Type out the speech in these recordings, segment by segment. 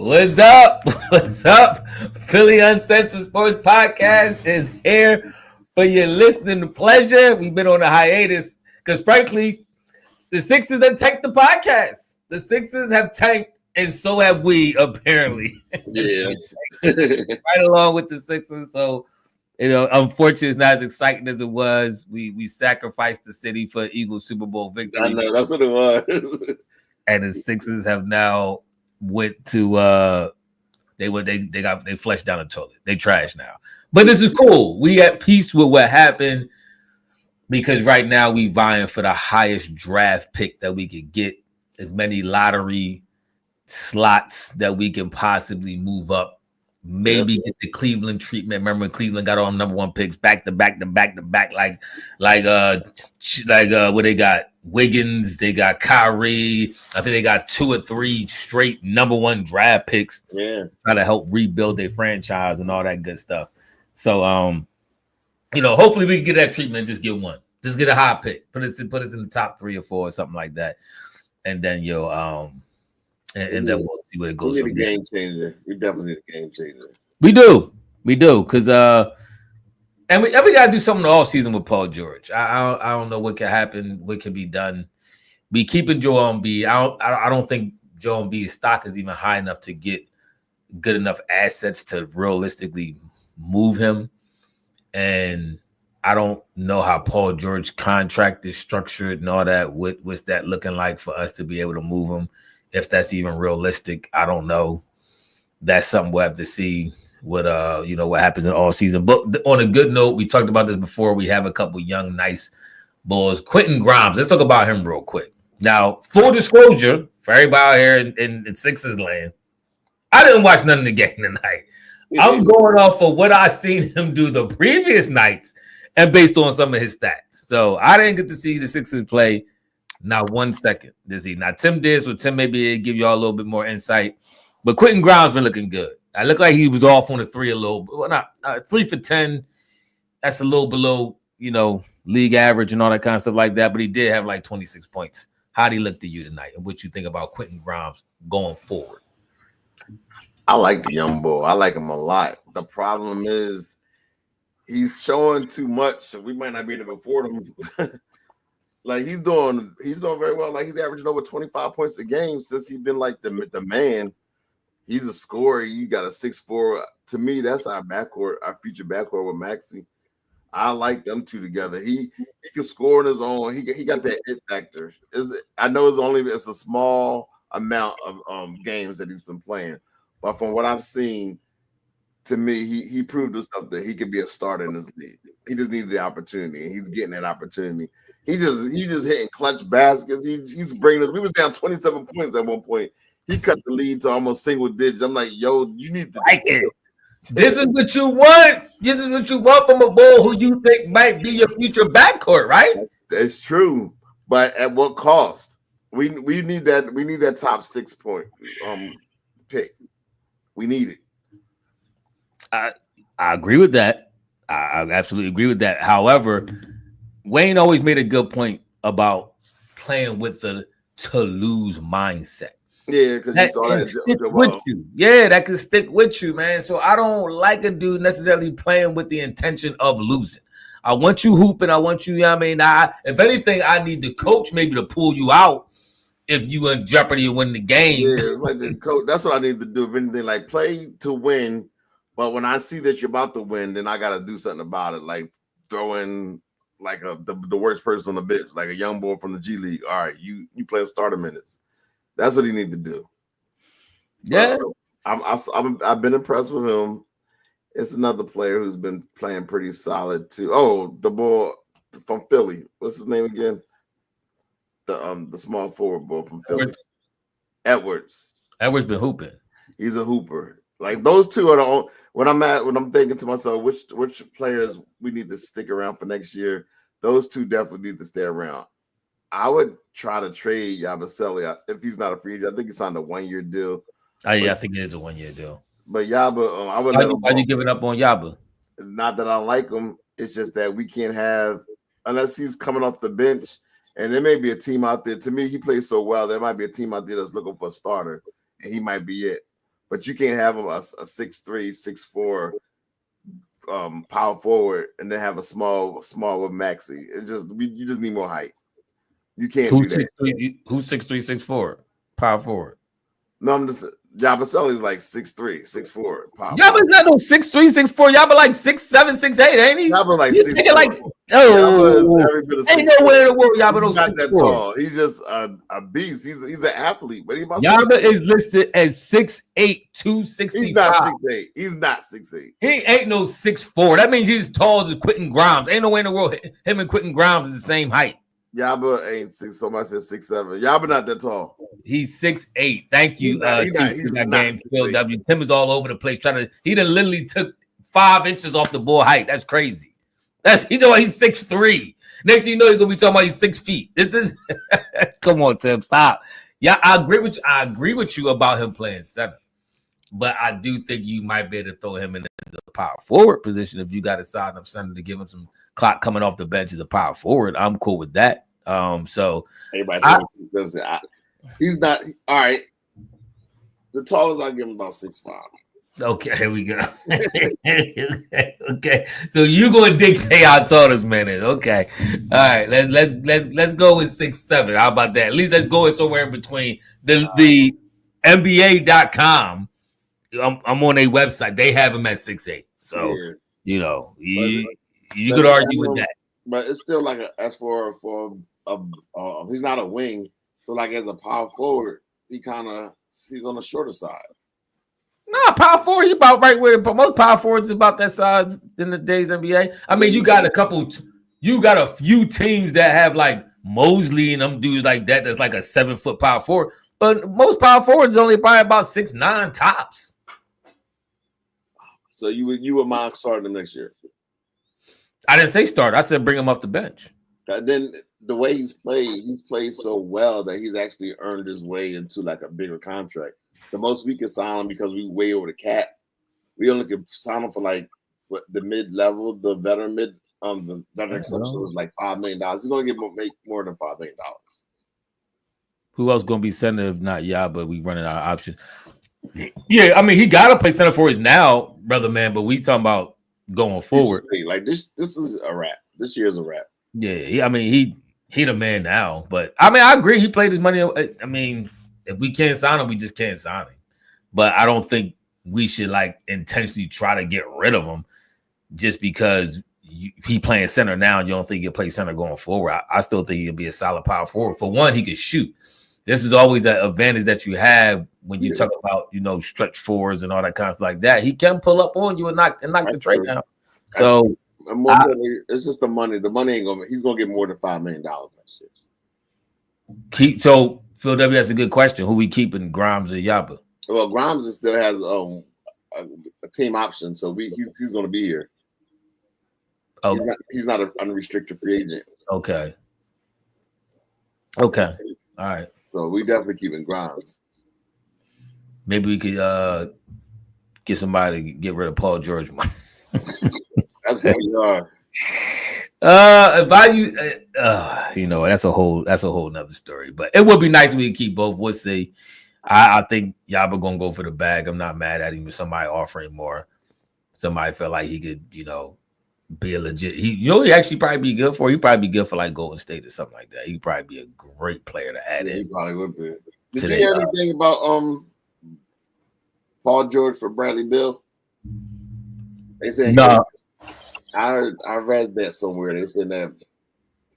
What's up? What's up? Philly Uncensored Sports Podcast is here for your listening pleasure. We've been on a hiatus because, frankly, the Sixers have tanked the podcast. The Sixers have tanked, and so have we, apparently. Yeah. Right along with the Sixers. So, unfortunately, it's not as exciting as it was. We sacrificed the city for Eagles Super Bowl victory. I know that's what it was. And the Sixers have now went to they flushed down the toilet. They trash now. But this is cool. We at peace with what happened because right now we vying for the highest draft pick that we could get, as many lottery slots that we can possibly move up. Maybe get the Cleveland treatment. Remember when Cleveland got all number one picks back to back, like what they got? Wiggins, they got Kyrie. I think they got 2 or 3 straight number one draft picks. Yeah, try to help rebuild their franchise and all that good stuff. So, hopefully we can get that treatment. Just get one. Just get a high pick. Put us in the top 3 or 4 or something like that, and then and then we'll see where it goes. We need a game changer. We definitely need a game changer. We do, because and we got to do something all season with Paul George. I don't know what can happen, what can be done. We keeping Joel Embiid. I don't think Joel Embiid's stock is even high enough to get good enough assets to realistically move him. And I don't know how Paul George's contract is structured and all that. What's that looking like for us to be able to move him? If that's even realistic, I don't know. That's something we'll have to see what happens in all season. But on a good note, we talked about this before. We have a couple young, nice boys. Quentin Grimes. Let's talk about him real quick. Now, full disclosure for everybody here in Sixers land, I didn't watch none of the game tonight. I'm going off of what I seen him do the previous nights and based on some of his stats. So I didn't get to see the Sixers play not 1 second this evening. Now, Tim did, so Tim maybe give y'all a little bit more insight. But Quentin Grimes been looking good. I look like he was off on the 3 a little bit. Well, not 3 for 10. That's a little below, league average and all that kind of stuff like that. But he did have like 26 points. How did he look to you tonight? And what you think about Quentin Grimes going forward? I like the young boy. I like him a lot. The problem is he's showing too much. So we might not be able to afford him. Like he's doing very well. Like he's averaging over 25 points a game since he's been like the man. He's a scorer. You got a 6'4". To me, that's our backcourt, our future backcourt with Maxey. I like them two together. He can score on his own. He got that it factor. I know it's a small amount of games that he's been playing, but from what I've seen, to me, he proved himself that he could be a starter in this league. He just needed the opportunity, and he's getting that opportunity. He just hitting clutch baskets. He's bringing us. We was down 27 points at one point. He cut the lead to almost single digits. I'm like, yo, you need to like it. This is what you want. This is what you want from a bull who you think might be your future backcourt, right? That's true, but at what cost? We need that. We need that top 6 point pick. We need it. I agree with that. I absolutely agree with that. However, Wayne always made a good point about playing with the to lose mindset. Yeah, because that can stick with you. Yeah, that can stick with you, man. So I don't like a dude necessarily playing with the intention of losing. I want you hooping. I want you, if anything, I need the coach maybe to pull you out if you in jeopardy of winning the game. Yeah, it's like the coach. That's what I need to do. If anything, like play to win. But when I see that you're about to win, then I got to do something about it. Like throw in like the worst person on the bench, like a young boy from the G League. All right, you play starter minutes. That's what he need to do. Yeah, I've been impressed with him. It's another player who's been playing pretty solid too. Oh, the boy from Philly. What's his name again? The small forward boy from Philly. Edwards. Edwards been hooping. He's a hooper. Like those two are the only. When I'm thinking to myself, which players we need to stick around for next year. Those two definitely need to stay around. I would try to trade Yabusele if he's not a free agent. I think he signed a 1-year deal. I think it is a 1-year deal. But Yaba, I would. Why you giving up on Yaba? It's not that I like him. It's just that we can't have unless he's coming off the bench. And there may be a team out there. To me, he plays so well. There might be a team out there that's looking for a starter, and he might be it. but you can't have a 6'3", 6'4" power forward and then have a small with Maxey. It's just you just need more height. You can't do that. Who's 6'3", 6'4", power forward? No, I'm just Yabaselli's like 6'3", 6'4". Yaba's not no 6'3", 6'4". Yaba like 6'7", 6'8", ain't he? Yaba like you 6'4". Like ain't no way in the world Yaba don't not that tall. He's just a beast. He's an athlete, but Yaba is listed as 6'8", 265. He's not 6'8". He's not 6'8". He ain't no 6'4". That means he's as tall as Quentin Grimes. Ain't no way in the world him and Quentin Grimes is the same height. Yaba ain't 6. Somebody said 6'7". Yaba not that tall. He's 6'8". Thank you, Phil W. Tim is all over the place he done literally took 5 inches off the ball height. That's crazy. He's 6'3". Next thing you know, you're gonna be talking about he's 6 feet. This is come on, Tim, stop. Yeah, I agree with you. I agree with you about him playing center, but I do think you might be able to throw him in as a power forward position if you got a side up center to give him some clock coming off the bench as a power forward. I'm cool with that. So everybody says he's not all right. The tallest I give him about 6'5". Okay, here we go. Okay, so you gonna dictate how tall this man is? Okay, all right. Let's go with 6'7". How about that? At least let's go somewhere in between. The NBA.com. I'm on their website. They have him at 6'8". So you could argue with that. But it's still like as for he's not a wing. So like as a power forward, he's on the shorter side. No, power forward, he about right where most power forwards is about that size in the days NBA. I mean, you got a few teams that have like Mosley and them dudes like that. That's like a 7-foot power forward, but most power forwards only probably about 6'9" tops. So you would mind starting him next year? I didn't say start. I said bring him off the bench. Then the way he's played so well that he's actually earned his way into like a bigger contract. The most we can sign him because we way over the cap. We only can sign him for like the mid-level, the veteran exception was like $5 million. He's going to make more than $5 million. Who else going to be center if not Yaba? We running out of options. Yeah, I mean he got to play center for us now, brother man. But we talking about going forward. Like this is a wrap. This year's a wrap. Yeah, I mean he the man now. But I mean I agree. He played his money. I mean. If we can't sign him, we just can't sign him. But I don't think we should like intentionally try to get rid of him just because he playing center now and you don't think he'll play center going forward. I still think he'll be a solid power forward. For one, he can shoot. This is always an advantage that you have when you talk about, stretch fours and all that kind of stuff like that. He can pull up on you and knock the trade down. So it's just the money. The money ain't gonna. He's gonna get more than $5 million next year. So Phil W. That's a good question. Who we keeping, Grimes or Yaba? Well, Grimes still has a team option, so he's going to be here. Oh, he's not an unrestricted free agent. Okay. All right. So we definitely keeping Grimes. Maybe we could get somebody to get rid of Paul George. That's what we are. If I that's a whole nother story. But it would be nice if we could keep both. We'll see. I think Yaba gonna go for the bag. I'm not mad at him if somebody offering more. Somebody felt like he could, be a legit. He actually probably be good for. He'd probably be good for like Golden State or something like that. He'd probably be a great player to add in. He probably would be. Did you hear anything about Paul George for Bradley Beal? They said no. I read that somewhere. They said that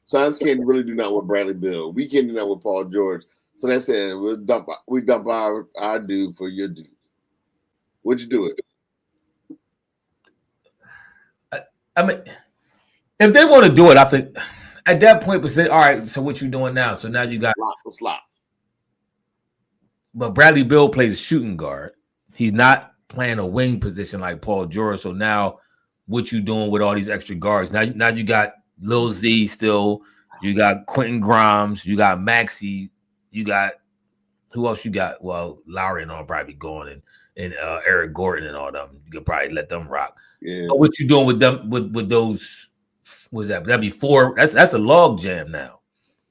Suns can't really do nothing with Bradley Beal. We can't do nothing with Paul George. So they said we dump our dude for your dude. Would you do it? I mean, if they want to do it, I think at that point, we say, all right. So what you doing now? So now you got slot. But Bradley Beal plays shooting guard. He's not playing a wing position like Paul George. So now, what you doing with all these extra guards? Now you got Lil Z still. You got Quentin Grimes. You got Maxey. You got who else? You got Lowry and all probably going and Eric Gordon and all them. You could probably let them rock. Yeah. But what you doing with them with those? Was that'd be 4? That's a log jam now.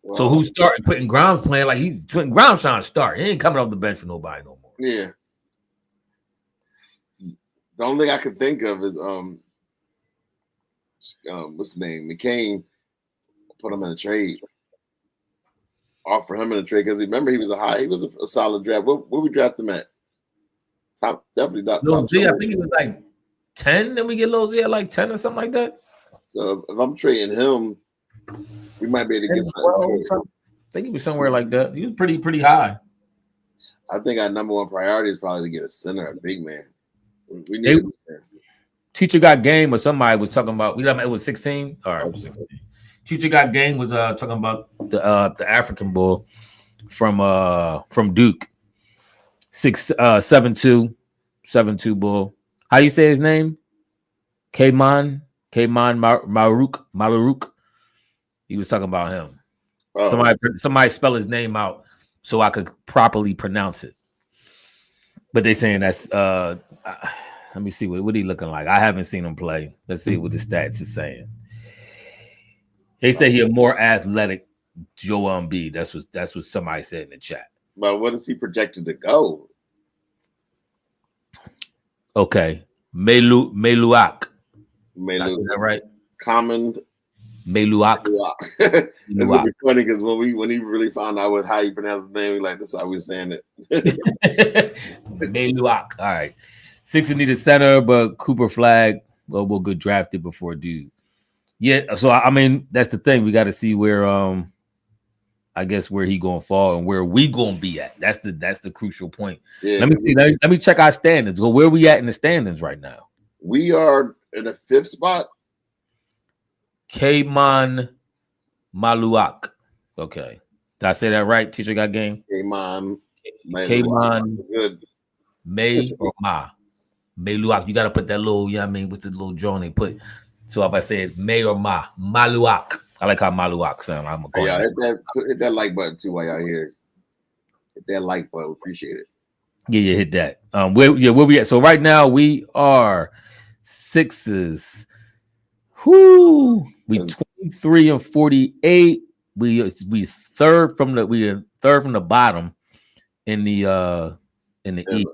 Wow. So who's starting? Quentin Grimes playing like Quentin Grimes trying to start. He ain't coming off the bench for nobody no more. Yeah. The only thing I can think of is what's his name? McCain put him in a trade. Offer him in a trade because remember he was a solid draft. Where we draft him at? Top, definitely top. Lil Z, I think he was like 10. Then we get Lil Z at like 10 or something like that. So if I'm trading him, we might be able to get something. I think he was somewhere like that. He was pretty high. I think our number one priority is probably to get a center, a big man. We need a Teacher Got Game or somebody was talking about. It was 16. All right, 16. Teacher Got Game was talking about the African bull from Duke. 7'2" bull. How you say his name? Kayman Maruk. He was talking about him. Oh. Somebody spell his name out so I could properly pronounce it. But they saying that's let me see what he looking like. I haven't seen him play. Let's see what the stats is saying. They say he a more athletic Joel Embiid. That's what somebody said in the chat. But what is he projected to go? Okay. Meluak. Is that right? Common Meluak. It's gonna be funny because when he really found out how you pronounce his name, like that's how we saying it. Meluak. All right. Sixers need a center, but Cooper Flag will get drafted before dude. Yeah, so I mean that's the thing. We got to see where I guess where he gonna fall and where we gonna be at. That's the crucial point. Yeah, let me see. Let me check our standings. Well, where we at in the standings right now? We are in the 5th spot. Kayman Maluak. Okay, did I say that right? Teacher Got Game. Kayman good. May or Ma Maluak. You got to put that little. I mean, with the little drone they put. So if I say it, May or Ma Maluak. I like how Maluak sound. I'm gonna hit that like button too while y'all here. Hit that like button. Appreciate it. Yeah, hit that. Where we at? So right now we are Sixers. Whoo! We 23 and 48. We third from the bottom in the East.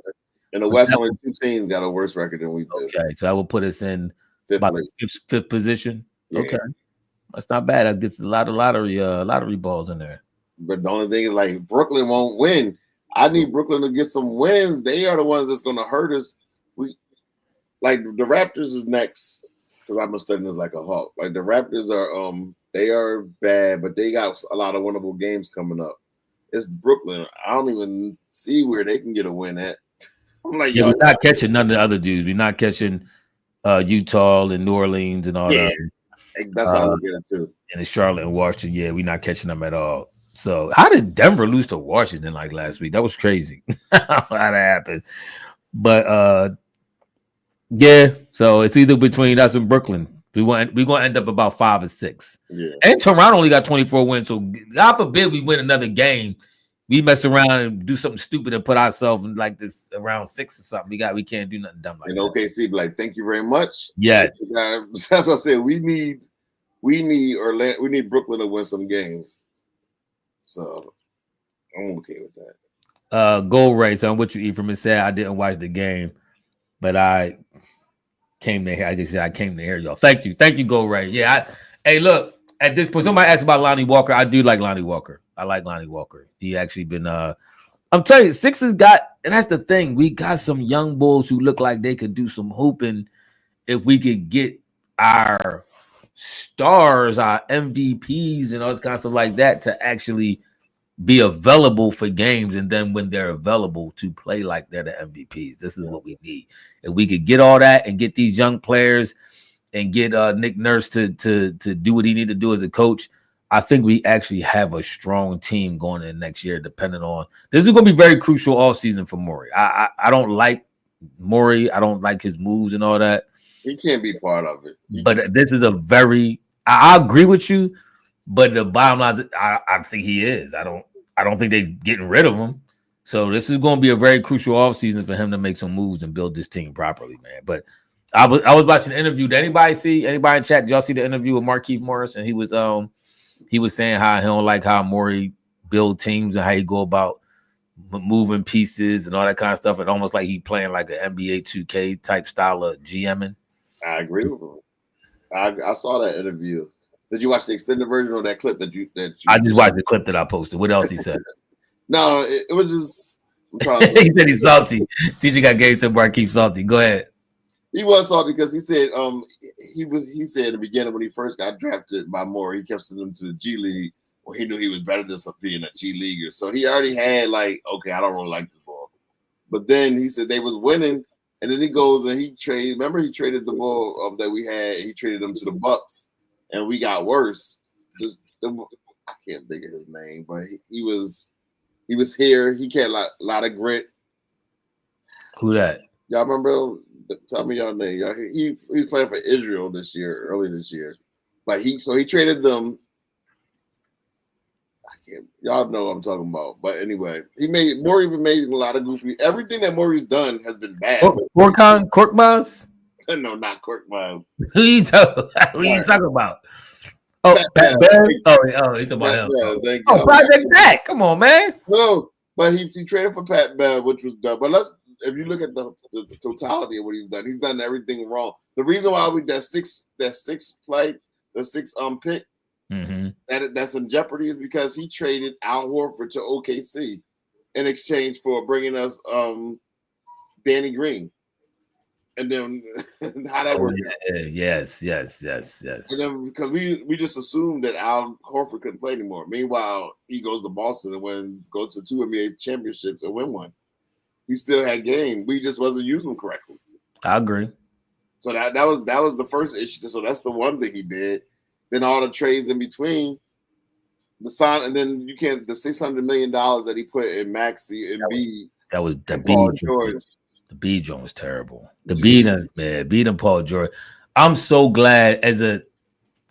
In the West, only 2 teams got a worse record than we do. Okay, so that will put us in about fifth position. Yeah. Okay. That's not bad. That gets a lot of lottery balls in there. But the only thing is, like, Brooklyn won't win. I need Brooklyn to get some wins. They are the ones that's going to hurt us. The Raptors is next because I'm studying this like a hawk. Like the Raptors are, they are bad, but they got a lot of winnable games coming up. It's Brooklyn. I don't even see where they can get a win at. I'm like, we're not catching none of the other dudes. We're not catching Utah and New Orleans and all that. That's how I look at it too. And Charlotte and Washington, we're not catching them at all. So how did Denver lose to Washington like last week? That was crazy. How that happened. But so it's either between us and Brooklyn. We're gonna end up about 5 or 6. Yeah. And Toronto only got 24 wins. So God forbid we win another game. We mess around and do something stupid and put ourselves in like this around 6 or something. We can't do nothing dumb like that. And OKC be like, thank you very much. Yes. As I said, we need Brooklyn to win some games. So I'm okay with that. Gold race on what you eat from it said I didn't watch the game, but I came to hear. I just said I came to hear y'all. Thank you, Gold Ray. Yeah, hey, look at this point. Somebody asked about Lonnie Walker. I do like Lonnie Walker. I like Lonnie Walker. He actually been. I'm telling you, Sixers got, and that's the thing. We got some young bulls who look like they could do some hooping if we could get our stars, our MVPs, and all this kind of stuff like that to actually be available for games, and then when they're available to play like they're the MVPs. This is what we need. If we could get all that and get these young players and get Nick Nurse to do what he need to do as a coach, I think we actually have a strong team going in next year. Depending on this is going to be very crucial all season for Morey. I don't like Morey. I don't like his moves and all that. He can't be part of it. But this is a very. I agree with you, but the bottom line is, I think he is. I don't think they're getting rid of him. So this is going to be a very crucial offseason for him to make some moves and build this team properly, man. But I was watching the interview. Did anybody in chat? Did y'all see the interview with Markieff Morris? And he was saying how he don't like how Morey build teams and how he go about moving pieces and all that kind of stuff, and almost like he playing like an NBA 2K type style of GMing. I agree with him. I saw that interview. Did you watch the extended version of that clip that you I just watched the clip that I posted. What else he said? No, it was just. He said he's salty. TJ got gave to Markeith salty. Go ahead. He was salty because he said he said at the beginning when he first got drafted by Moore, he kept sending him to the G League where he knew he was better than being a G leaguer. So he already had like, okay, I don't really like this ball. But then he said they was winning, and then he goes and he trade. Remember, he traded the ball that we had. He traded them to the Bucks, and we got worse. I can't think of his name, but he was here. He had a lot of grit. Who that? Y'all remember? Tell me y'all name. He was playing for Israel early this year. But he traded them. Y'all know what I'm talking about. But anyway, Morey even made a lot of goofy. Everything that Morey's done has been bad. Korkmaz? No, not Korkmaz. Who you talking about? Oh, Pat Bev? Oh, he's about him. Project Pat. Come on, man. No, but he traded for Pat Bev, which was done. But if you look at the totality of what he's done everything wrong. The reason why that six pick that's in jeopardy is because he traded Al Horford to OKC in exchange for bringing us Danny Green. And then how that worked. Yes. And then because we just assumed that Al Horford couldn't play anymore. Meanwhile, he goes to Boston and goes to 2 NBA championships and win one. He still had game. We just wasn't using him correctly. I agree. So that was the first issue. So that's the one thing he did. Then all the trades in between, the $600 million that he put in Maxey and B. That was the Paul George. The B joint was terrible. The beat and Paul George. I'm so glad as a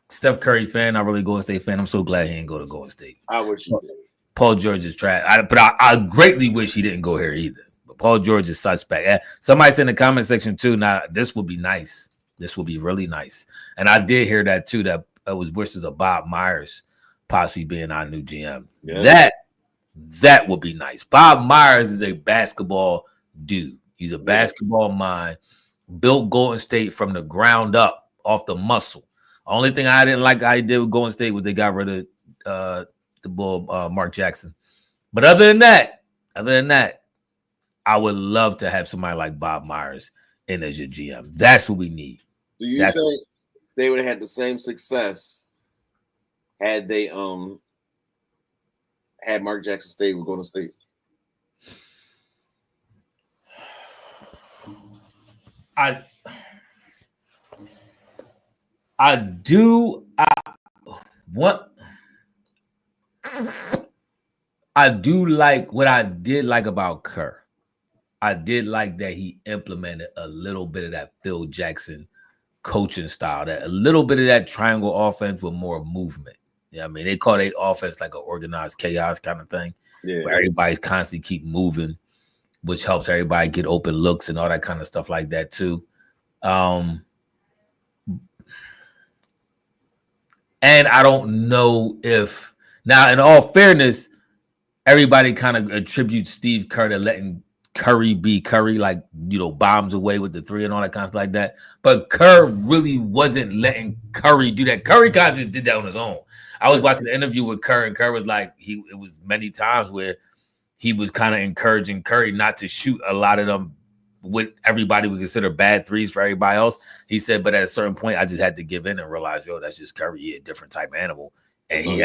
Steph Curry fan, not really Golden State fan. I'm so glad he didn't go to Golden State. I wish he did. Paul George is trash. I greatly wish he didn't go here either. But Paul George is suspect. Somebody said in the comment section too. Now this would be nice. This would be really nice. And I did hear that too. That it was wishes of Bob Myers possibly being our new GM. Yeah. That would be nice. Bob Myers is a basketball dude. He's a basketball mind, built Golden State from the ground up, off the muscle. Only thing I didn't like how he did with Golden State was they got rid of the bull Mark Jackson. But other than that, I would love to have somebody like Bob Myers in as your GM. That's what we need. Do you think they would have had the same success had they had Mark Jackson stay with Golden State? I do like what I did like about Kerr. I did like that he implemented a little bit of that Phil Jackson coaching style, that a little bit of that triangle offense with more movement. Yeah, I mean, they call their offense like an organized chaos kind of thing, where everybody's constantly keep moving, which helps everybody get open looks and all that kind of stuff like that too. And I don't know if now, in all fairness, everybody kind of attributes Steve Kerr to letting Curry be Curry, like, bombs away with the three and all that kind of stuff like that. But Kerr really wasn't letting Curry do that. Curry kind of just did that on his own. I was watching an interview with Kerr, and Kerr was like, it was many times where he was kind of encouraging Curry not to shoot a lot of them what everybody would consider bad threes for everybody else. He said, but at a certain point, I just had to give in and realize, that's just Curry. He a different type of animal. And he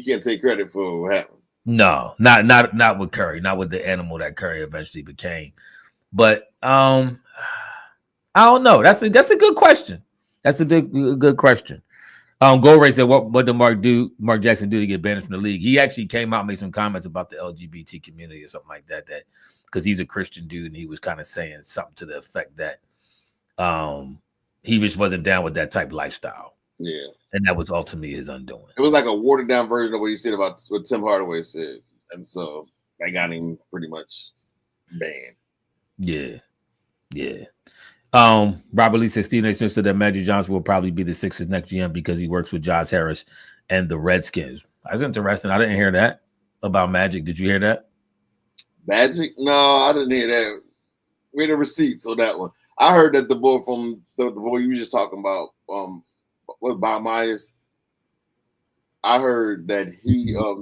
can't take credit for what happened. No, not with Curry, not with the animal that Curry eventually became. But I don't know. That's a good question. That's a good question. Goldray said, what did Mark Jackson do to get banned from the league? He actually came out and made some comments about the LGBT community or something like that because he's a Christian dude, and he was kind of saying something to the effect that he just wasn't down with that type of lifestyle. Yeah. And that was ultimately his undoing. It was like a watered down version of what he said about what Tim Hardaway said. And so that got him pretty much banned. Yeah. Robert Lee said Stephen A. Smith said that Magic Johnson will probably be the Sixers next GM because he works with Josh Harris and the Redskins. That's interesting. I didn't hear that. about Magic. Did you hear that? Magic? No, I didn't hear that. Where the receipts on that one? I heard that the boy from the boy you were just talking about, was Bob Myers. I heard that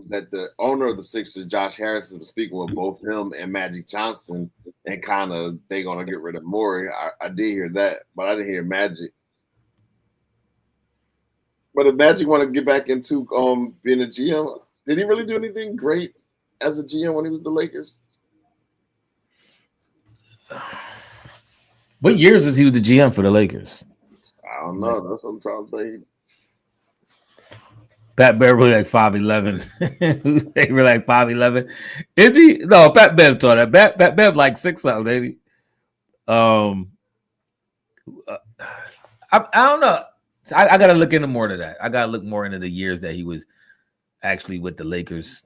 that the owner of the Sixers, Josh Harrison, was speaking with both him and Magic Johnson, and kind of they're gonna get rid of Morey. I did hear that, but I didn't hear Magic. But if Magic want to get back into being a GM, did he really do anything great as a GM when he was the Lakers? What years was he with the GM for the Lakers? I don't know. That's what I'm trying to think. Pat Beverly like 5'11". They were like 5'11". Is he? No, Pat Bev taught that. Pat Bev like 6 something, baby. I don't know. I gotta look into more to that. I gotta look more into the years that he was actually with the Lakers.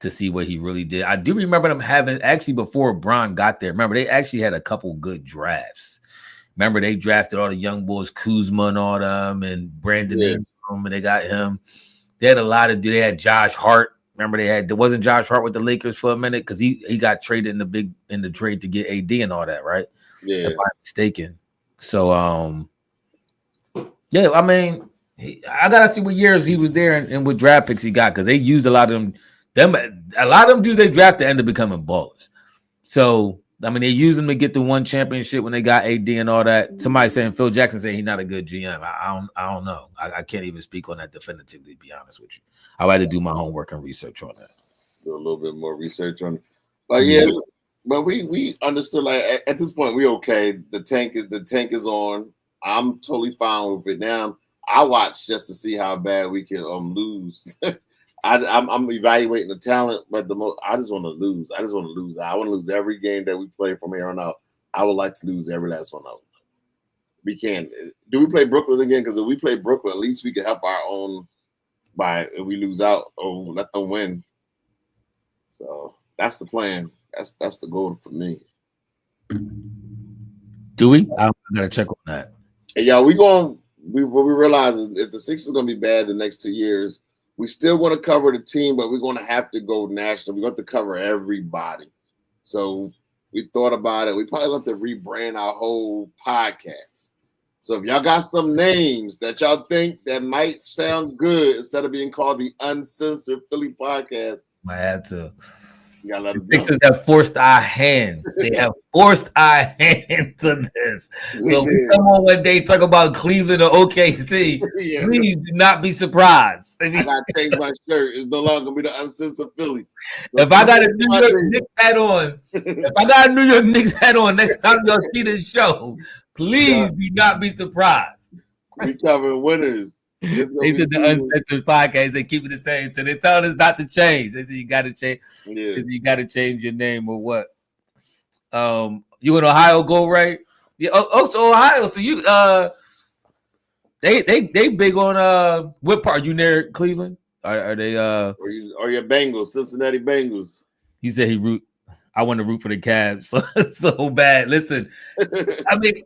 To see what he really did. I do remember them having actually before Bron got there. Remember, they actually had a couple good drafts. Remember, they drafted all the young boys, Kuzma and all them, and Brandon Ingram, and they got him. They had a lot of. They had Josh Hart. Remember, there wasn't Josh Hart with the Lakers for a minute because he got traded in the trade to get AD and all that, right? Yeah, if I'm mistaken. So, yeah, I mean, I gotta see what years he was there and what draft picks he got because they used a lot of them. A lot of them dudes they drafted end up becoming ballers. So I mean, they used them to get the one championship when they got AD and all that. Somebody saying Phil Jackson saying he's not a good GM. I don't know. I can't even speak on that definitively. To be honest with you, I'd rather do my homework and research on that. Do a little bit more research on it. But yeah, but we understood like at this point we okay. The tank is on. I'm totally fine with it now. I watch just to see how bad we can lose. I'm evaluating the talent, but I just want to lose. I want to lose every game that we play from here on out. I would like to lose every last one of them. We can. Do we play Brooklyn again? Because if we play Brooklyn, at least we can help our own by if we lose out or let them win. So that's the plan. That's the goal for me. Do we? I'm gonna check on that. Hey, y'all, what we realize is if the Sixers are gonna be bad the next 2 years, we still want to cover the team, but we're going to have to go national. We're going to have to cover everybody. So we thought about it. We probably have to rebrand our whole podcast. So if y'all got some names that y'all think that might sound good instead of being called the Uncensored Philly Podcast, I had to. The Sixers have forced our hand. They have forced our hand to this. So we come on one day talk about Cleveland or OKC. Please do not be surprised. I gotta change my shirt. It's no longer gonna be the Uncensored Philly. If I got a New York Knicks hat on, next time y'all see this show, please do not be surprised. We covering winners. They did the Uncensored Podcast. They keep it the same. So they tell us not to change. They say you got to change. Yeah. You got to change your name or what? You in Ohio? Go right. Yeah. Oh, so Ohio. So you they big on what part? You near Cleveland? Are they Or your Bengals, Cincinnati Bengals? He said I want to root for the Cavs so bad. Listen, I mean,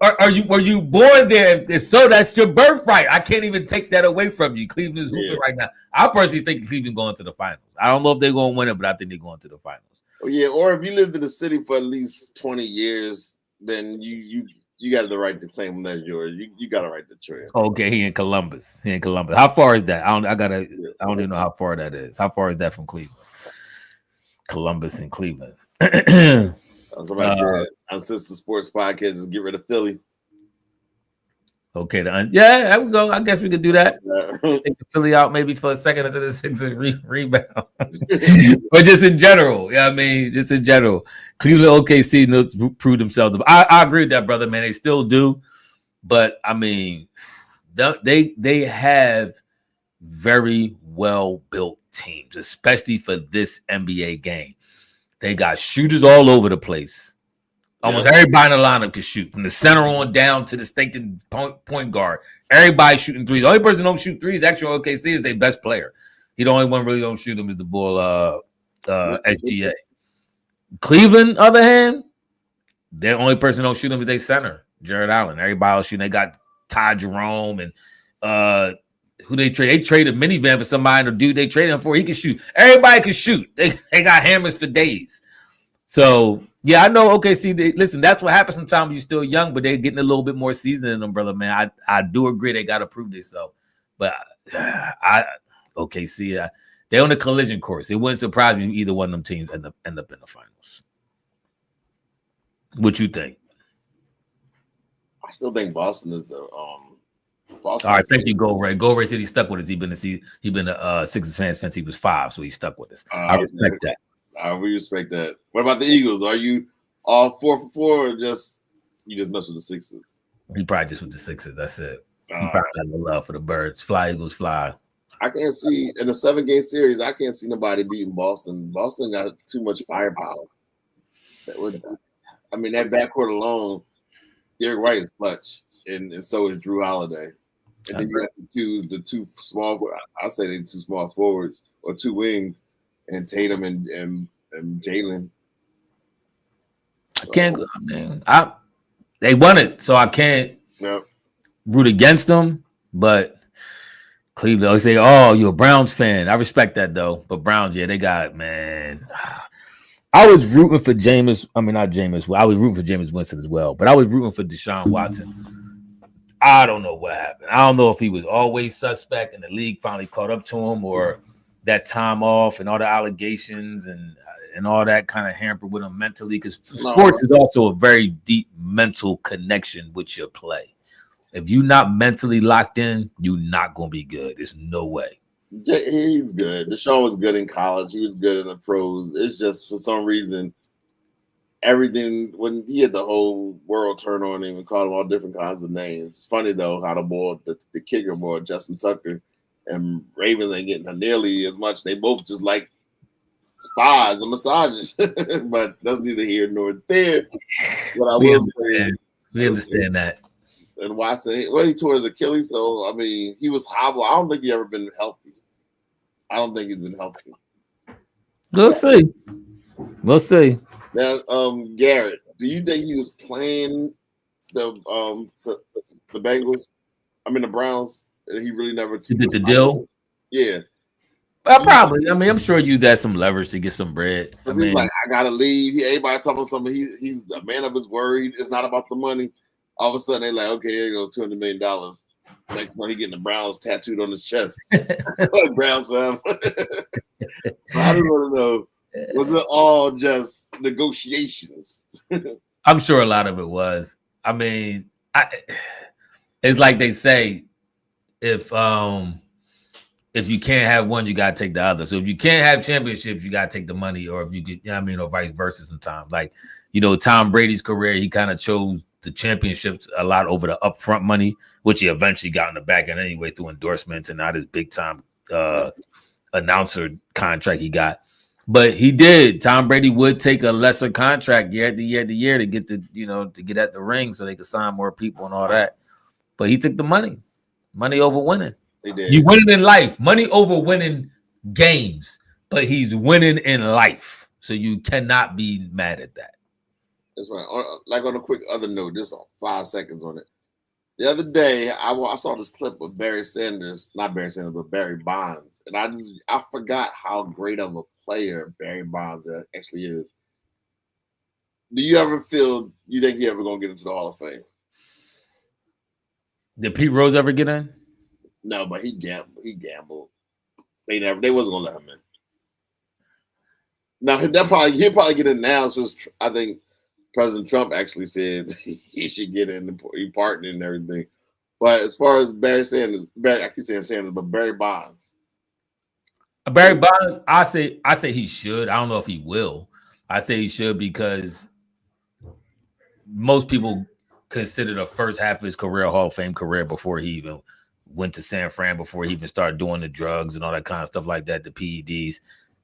were you born there? If so, that's your birthright. I can't even take that away from you. Cleveland is hooping right now. I personally think Cleveland going to the finals. I don't know if they're going to win it, but I think they're going to the finals. Oh, yeah, or if you lived in the city for at least 20 years, then you got the right to claim them as yours. You got a right to trade. Okay, he in Columbus. How far is that? I don't even know how far that is. How far is that from Cleveland? Columbus and Cleveland. Somebody said Uncensored Sports Podcast just get rid of Philly. Okay, there we go. I guess we could do that. Take the Philly out maybe for a second until the Sixers rebound, or just in general. Yeah, I mean, just in general, Cleveland OKC proved themselves. I agree with that, brother. Man, they still do, but I mean, they have very well built teams, especially for this NBA game. They got shooters all over the place. Almost everybody in the lineup can shoot, from the center on down to the stinking point guard. Everybody shooting threes. The only person who don't shoot threes actually OKC is their best player. He the only one really don't shoot them is the bull SGA. Cleveland, other hand, the only person who don't shoot them is their center, Jared Allen. Everybody else shooting. They got Ty Jerome and who they trade. They traded minivan for somebody, or dude they traded him for. He can shoot. Everybody can shoot. They got hammers for days. So yeah, I know. Okay, see, listen, that's what happens sometimes when you're still young, but they're getting a little bit more seasoned in them, brother. Man, I do agree they got to prove themselves. But they're on a collision course. It wouldn't surprise me if either one of them teams end up in the finals. What you think? I still think Boston is the Boston. All right, thank you, Go Ray. Go Ray said he stuck with us. He been a Sixers fan since he was 5, so he stuck with us. I respect that. We respect that. What about the Eagles? Are you all 4 for 4, or you just mess with the Sixers? He probably just with the Sixers. That's it. He probably got no love for the Birds. Fly Eagles, fly. I can't see in a 7-game series. I can't see nobody beating Boston. Boston got too much firepower. I mean, that backcourt alone, Derek White is clutch, and so is Drew Holiday. And then you have the two small. I'll say they 2 small forwards or 2 wings, and Tatum and Jalen. So, I can't. I mean, they won it, so I can't root against them. But Cleveland always say, "Oh, you're a Browns fan." I respect that though. But Browns, yeah, they got man. I was rooting for Jameis. I mean, not Jameis. I was rooting for Jameis Winston as well. But I was rooting for Deshaun Watson. I don't know what happened. I don't know if he was always suspect and the league finally caught up to him, or that time off and all the allegations and all that kind of hampered with him mentally, because sports is also a very deep mental connection with your play. If you're not mentally locked in, you're not going to be good. There's no way. He's good. Deshaun was good in college. He was good in the pros. It's just for some reason, everything, when he had the whole world turn on him and call him all different kinds of names. It's funny though how the kicker boy, Justin Tucker, and Ravens ain't getting nearly as much. They both just like spas and massages, but that's neither here nor there. What I will say is, we understand that. And Watson, he tore his Achilles, so I mean, he was hobbled. I don't think he ever been healthy. I don't think he's been healthy. We'll see. We'll see. Now, Garrett, do you think he was playing the Bengals? I mean, the Browns. He really never did the deal. Yeah, probably. I mean, I'm sure he used that some leverage to get some bread. I mean, he's like, I gotta leave. Everybody talking something. He's a man of his word. It's not about the money. All of a sudden, they're like, okay, here goes $200 million. Next month, he getting the Browns tattooed on his chest. Like Browns forever. I don't want to know. Was it all just negotiations? I'm sure a lot of it was. I mean, it's like they say, if you can't have one, you gotta take the other. So if you can't have championships, you gotta take the money, or if you get, or vice versa. Sometimes, like Tom Brady's career, he kind of chose the championships a lot over the upfront money, which he eventually got in the back end anyway through endorsements and not his big time announcer contract he got. But he did. Tom Brady would take a lesser contract year to year to get to get at the ring so they could sign more people and all that. But he took the money over winning. He did. You winning in life, money over winning games, but he's winning in life. So you cannot be mad at that. That's right. Like on a quick other note, just 5 seconds on it. The other day, I saw this clip of Barry Bonds, and I forgot how great of a player Barry Bonds actually is. Do you ever feel you think he ever gonna get into the Hall of Fame? Did Pete Rose ever get in? No, but he gambled. They wasn't gonna let him in. Now he'll probably get in now. So I think President Trump actually said he should get in, he partnered and everything. But as far as Barry Bonds, I say he should. I don't know if he will. I say he should because most people consider the first half of his career a Hall of Fame career before he even went to San Fran, before he even started doing the drugs and all that kind of stuff like that, the PEDs.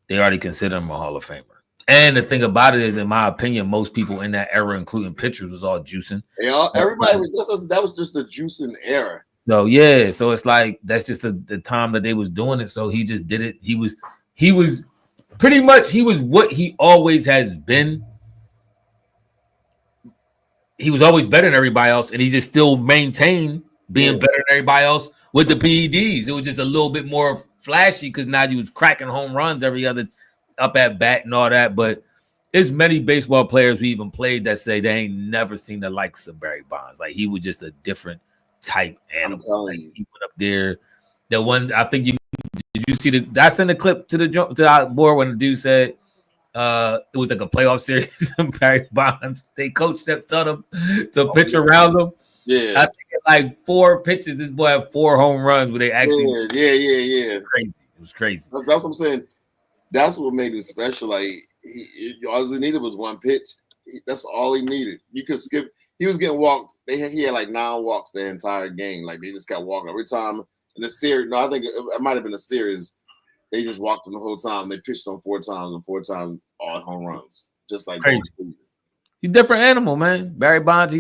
They already consider him a Hall of Famer. And the thing about it is, in my opinion, most people in that era, including pitchers, was all juicing. Yeah, everybody that was just the juicing era. So yeah, so it's like that's just the time that they was doing it. So he just did it. He was pretty much what he always has been. He was always better than everybody else, and he just still maintained being better than everybody else with the PEDs. It was just a little bit more flashy because now he was cracking home runs every other up at bat and all that. But there's many baseball players who even played that say they ain't never seen the likes of Barry Bonds. Like he was just a different type animal. Like, he went up there. The one I think did you see I sent a clip to our board when the dude said it was like a playoff series and Barry Bonds. They coached them, told him to pitch around them. Yeah, I think like 4 pitches, this boy had 4 home runs where they actually yeah. It was crazy. It was crazy. That's what I'm saying. That's what made him special. Like all he needed was 1 pitch. That's all he needed. You could skip. He was getting walked. He had like 9 walks the entire game. Like they just kept walking every time in the series. No, I think it might have been a series. They just walked him the whole time. They pitched him 4 times and 4 times all home runs. Just like crazy. He's a different animal, man. Barry Bonds.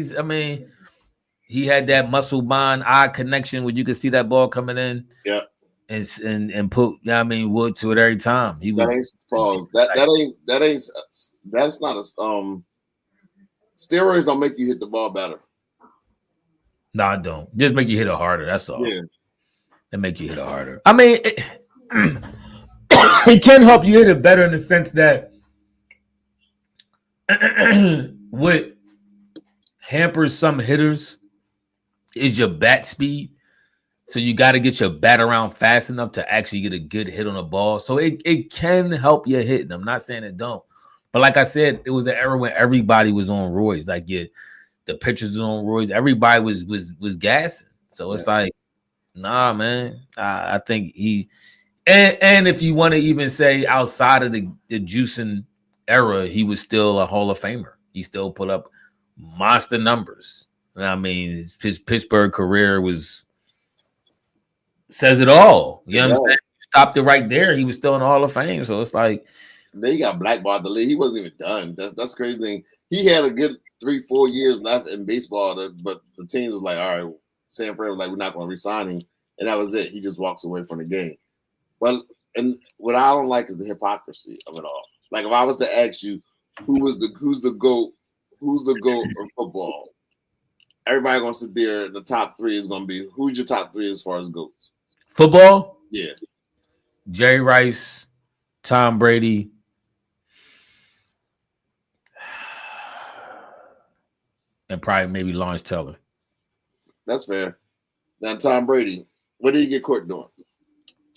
He had that muscle bond eye connection where you could see that ball coming in. Yeah. And put wood to it every time. He was that's not a steroids don't make you hit the ball better. No, I don't. Just make you hit it harder. That's all. Yeah. They make you hit it harder. I mean, it can help you hit it better in the sense that what hampers some hitters is your bat speed. So you got to get your bat around fast enough to actually get a good hit on the ball. So it can help you hit. I'm not saying it don't. But like I said, it was an era when everybody was on roids. Like the pitchers was on roids. Everybody was gassing. So it's like, nah, man. I think he and if you want to even say outside of the juicing era, he was still a Hall of Famer. He still put up monster numbers. And I mean, his Pittsburgh career says it all. You understand? Stopped it right there. He was still in the Hall of Fame. So it's like they got blackballed the league. He wasn't even done. That's the crazy thing. He had a good 3-4 years left in baseball, but the team was like, all right, San Fran was like, we're not going to resign him, and that was it. He just walks away from the game. Well, and what I don't like is the hypocrisy of it all. Like if I was to ask you, who's the GOAT of football? Everybody gonna sit there. The top 3 is gonna be who's your top 3 as far as GOATs? Football? Yeah. Jerry Rice, Tom Brady. And probably maybe Lawrence Taylor. That's fair. Now Tom Brady, what did he get caught doing?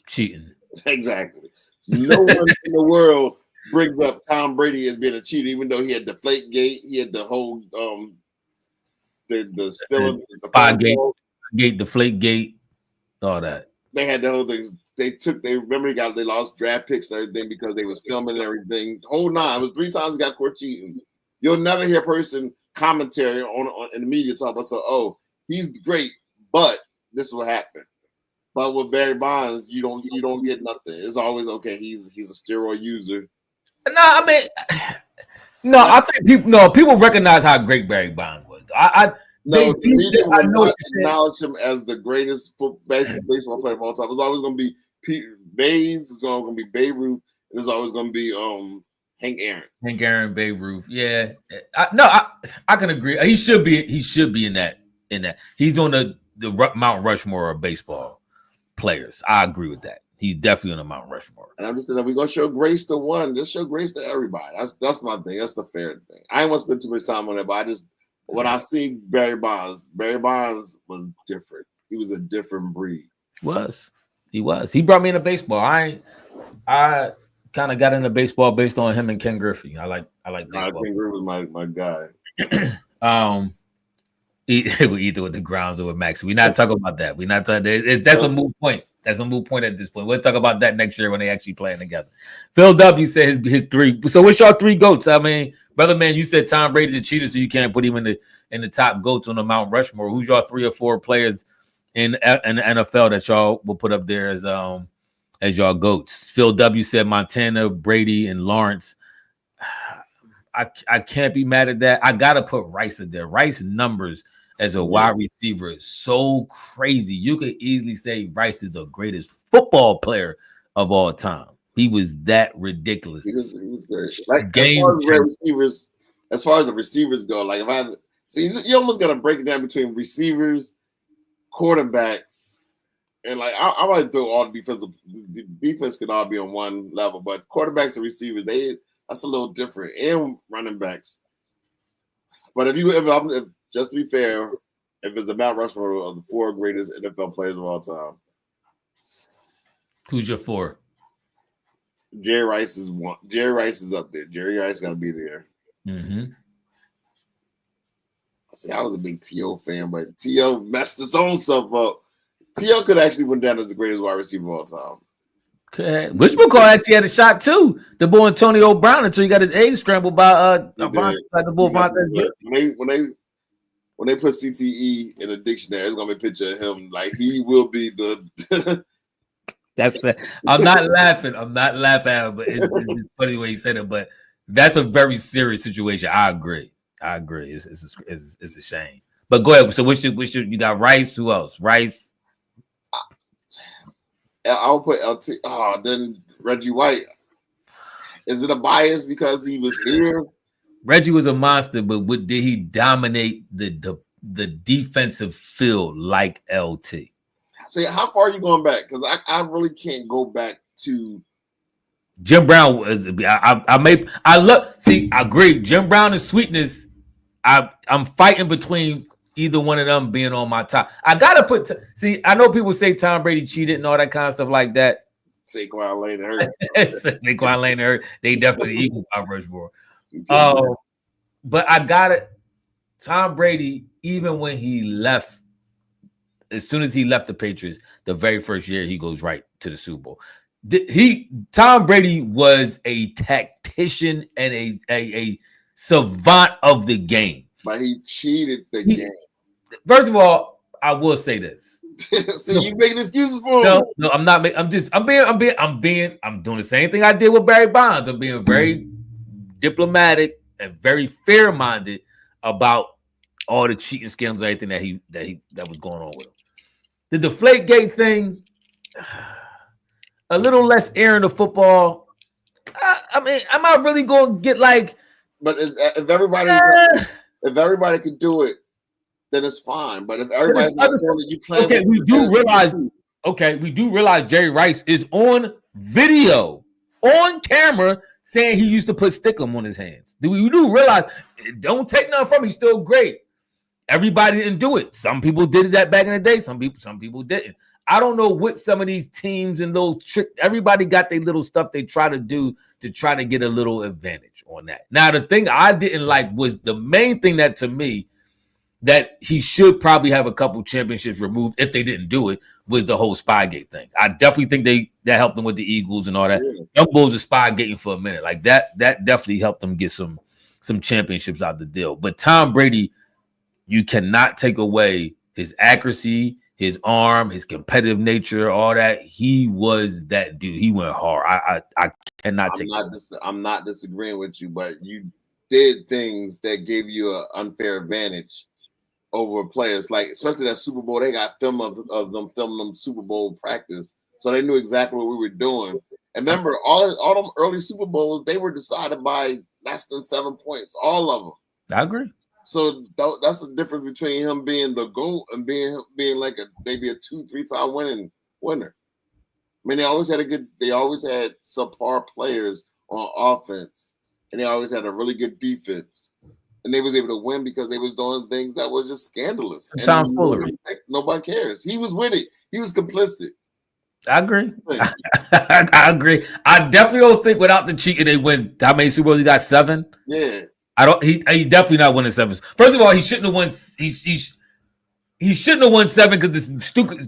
Cheating. Exactly. No one in the world brings up Tom Brady as being a cheater, even though he had Deflategate, he had the whole the Spygate, Deflategate, all that. They had the whole thing. They lost draft picks and everything because they was filming and everything. The whole 9. It was 3 times he got caught cheating. You'll never hear a person commentary on in the media talk about he's great, but this is what happened. But with Barry Bonds, you don't get nothing. It's always okay. He's a steroid user. No, I mean, I think people recognize how great Barry Bonds was. The media will acknowledge him as the greatest baseball player of all time. It's always going to be Pete Mays. It's always going to be Babe Ruth. And it's always going to be Hank Aaron, Babe Ruth. Yeah, I can agree. He should be in that. He's on the Mount Rushmore of baseball players. I agree with that. He's definitely on the Mount Rushmore. And I'm just saying, we're gonna show grace to one. Just show grace to everybody. That's my thing. That's the fair thing. I ain't want to spend too much time on it, but when I see Barry Bonds was different. He was a different breed. He was. He brought me into baseball. I kind of got into baseball based on him and Ken Griffey. I like baseball. Ken Griffey was my guy. Either with the grounds or with Max. We're not talking about that. We're not talking. That's a moot point. That's a moot point at this point. We'll talk about that next year when they actually playing together. Phil W said his 3. So what's your 3 GOATs? I mean, brother man, you said Tom Brady's a cheater, so you can't put him in the top GOATs on the Mount Rushmore. Who's your 3 or 4 players in the NFL that y'all will put up there as y'all GOATs? Phil W said Montana, Brady, and Lawrence. I can't be mad at that. I gotta put Rice in there. Rice numbers as a wide receiver is so crazy. You could easily say Rice is the greatest football player of all time. He was that ridiculous. He was great. Like as far as the receivers go, like if you almost got to break it down between receivers, quarterbacks, And like I might throw all the defense can all be on one level, but quarterbacks and receivers, that's a little different, and running backs. But if just to be fair, if it's a Mount Rushmore of the 4 greatest NFL players of all time, who's your 4? Jerry Rice is one. Jerry Rice is up there. Jerry Rice got to be there. Mm-hmm. See, I was a big T.O. fan, but T.O. messed his own stuff up. T.O. could actually went down as the greatest wide receiver of all time. Okay. Which McCall actually had a shot too. The boy Antonio Brown until he got his eggs scrambled by the bull. When they put CTE in a dictionary, it's gonna be a picture of him. Like he will be the. That's. I'm not laughing. I'm not laughing, but it's funny the way he said it. But that's a very serious situation. I agree. It's a shame. But go ahead. So which you got Rice? Who else? Rice. I'll put LT. Oh, then Reggie White. Is it a bias because he was here? Reggie was a monster, but did he dominate the defensive field like LT? See, how far are you going back? Because I really can't go back to Jim Brown. Was I agree. Jim Brown and Sweetness. I'm fighting between either one of them being on my top. I gotta put. I know people say Tom Brady cheated and all that kind of stuff like that. Saquon Lane hurt. Saquon Lane hurt. They definitely equal Mount Rushmore. But I got it. Tom Brady, even when he left, as soon as he left the Patriots, the very first year he goes right to the Super Bowl. Tom Brady was a tactician and a savant of the game. But he cheated the game. First of all, I will say this. See, you making excuses for him. No, I'm not. I'm doing the same thing I did with Barry Bonds. I'm being very diplomatic and very fair-minded about all the cheating scandals and everything that was going on with him. The Deflategate thing, a little less air in the football. I mean, am I really going to get like? But if everybody could do it, then it's fine. But if everybody's not doing it, you plan. Okay, we do realize Jerry Rice is on video, on camera, saying he used to put stickum on his hands. We do realize. Don't take nothing from him. He's still great. Everybody didn't do it. Some people did that back in the day. Some people didn't. I don't know what some of these teams and those tricks. Everybody got their little stuff they try to do to try to get a little advantage on that. Now, the thing I didn't like was the main thing that to me that he should probably have a couple championships removed if they didn't do it was the whole Spygate thing. I definitely think that helped them with the Eagles and all that. Young Bulls are Spygating for a minute. Like that definitely helped them get some championships out of the deal. But Tom Brady, you cannot take away his accuracy, his arm, his competitive nature, all that. He was that dude. He went hard. I cannot take it. I'm not disagreeing with you, but you did things that gave you an unfair advantage over players. Like, especially that Super Bowl, they got film of them filming them Super Bowl practice. So they knew exactly what we were doing. And remember, all them early Super Bowls, they were decided by less than 7 points. All of them. I agree. So that's the difference between him being the GOAT and being like maybe a 2-3 time winner. I mean, they always had subpar players on offense, and they always had a really good defense, and they was able to win because they was doing things that was just scandalous. Tom Fuller. Nobody cares. He was with it. He was complicit. I agree. I agree. I definitely don't think without the cheating they win. How many Super Bowls he got? 7? Yeah. I don't. He definitely not winning 7. First of all, he shouldn't have won. He shouldn't have won 7 because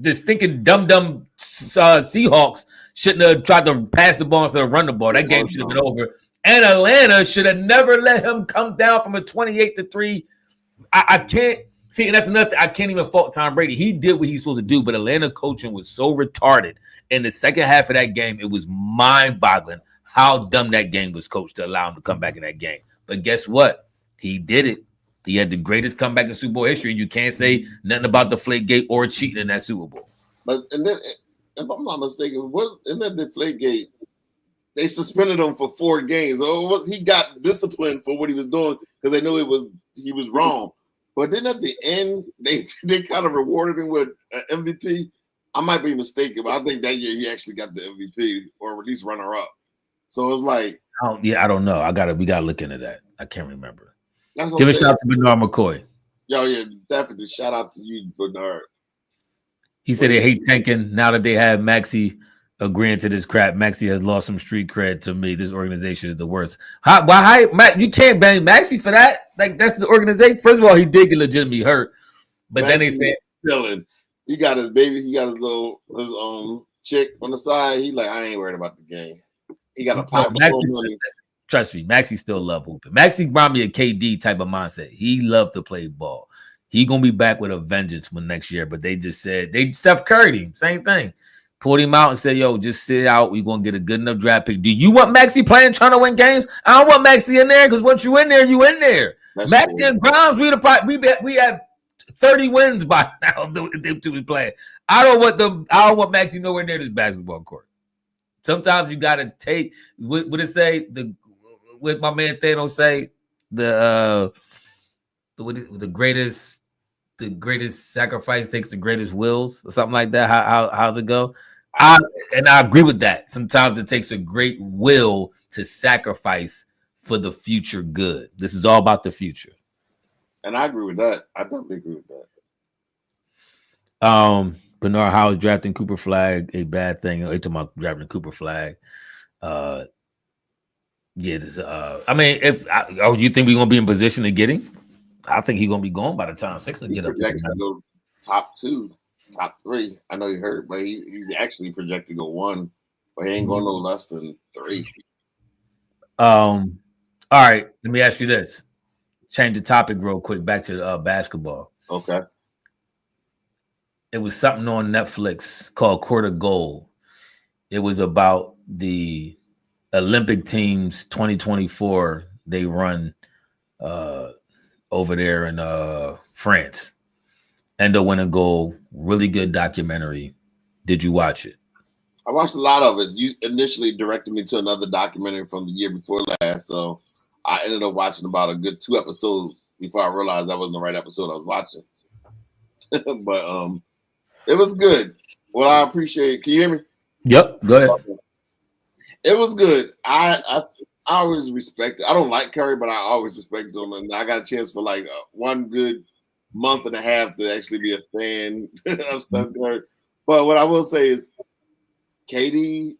this stinking dumb Seahawks shouldn't have tried to pass the ball instead of run the ball. That game should have been over. And Atlanta should have never let him come down from a 28-3. I can't see, and that's another thing. I can't even fault Tom Brady. He did what he's supposed to do, but Atlanta coaching was so retarded in the second half of that game. It was mind-boggling how dumb that game was coached to allow him to come back in that game. But guess what? He did it. He had the greatest comeback in Super Bowl history. You can't say nothing about Deflategate or cheating in that Super Bowl. But and then, if I'm not mistaken, in that Deflategate, they suspended him for 4 games. He got disciplined for what he was doing because they knew he was wrong. But then at the end, they kind of rewarded him with an MVP. I might be mistaken, but I think that year he actually got the MVP or at least runner up. So it's like, I don't know. We gotta look into that. I can't remember. that's what Give I'm a shout saying. out to Bernard McCoy. Yo, yeah, definitely. Shout out to you, Bernard. He said they hate tanking now that they have Maxey agreeing to this crap. Maxey has lost some street cred to me. This organization is the worst. You can't blame Maxey for that. Like, that's the organization. First of all, he did get legitimately hurt. But then they said chilling. He got his baby, he got his chick on the side. He like, I ain't worried about the game. He got a pop. Trust me, Maxey still love hooping. Maxey brought me a KD type of mindset. He loved to play ball. He gonna be back with a vengeance when next year. But they just said they Steph Curry him, same thing. Pulled him out and said, "Yo, just sit out. We're gonna get a good enough draft pick." Do you want Maxey playing, trying to win games? I don't want Maxey in there because once you in there, you in there. Maxey and Grimes, we have 30 wins by now. If them two be playing, I don't want Maxey nowhere near this basketball court. Sometimes you gotta take what it say what my man Thanos say the greatest sacrifice takes the greatest wills or something like that. How's it go? I agree with that. Sometimes it takes a great will to sacrifice for the future good. This is all about the future. And I agree with that. I definitely agree with that. Bernard Howard drafting Cooper Flag, a bad thing. You're talking about drafting Cooper Flag. You think we're gonna be in position to get him? I think he's gonna be gone by the time Sixers get up. To go top 2, top 3. I know he hurt, but he's actually projected to go 1, but he ain't going no less than 3. All right, let me ask you this. Change the topic real quick. Back to basketball. Okay. It was something on Netflix called Court of Gold. It was about the Olympic teams 2024. They run over there in France. Endo win a goal. Really good documentary. Did you watch it? I watched a lot of it. You initially directed me to another documentary from the year before last, so I ended up watching about a good 2 episodes before I realized that wasn't the right episode I was watching. But it was good. What I appreciate, can you hear me? Yep, go ahead. It was good. I always respect it. I don't like Curry, but I always respect him. And I got a chance for like 1 good month and a half to actually be a fan of Steph Curry. But what I will say is KD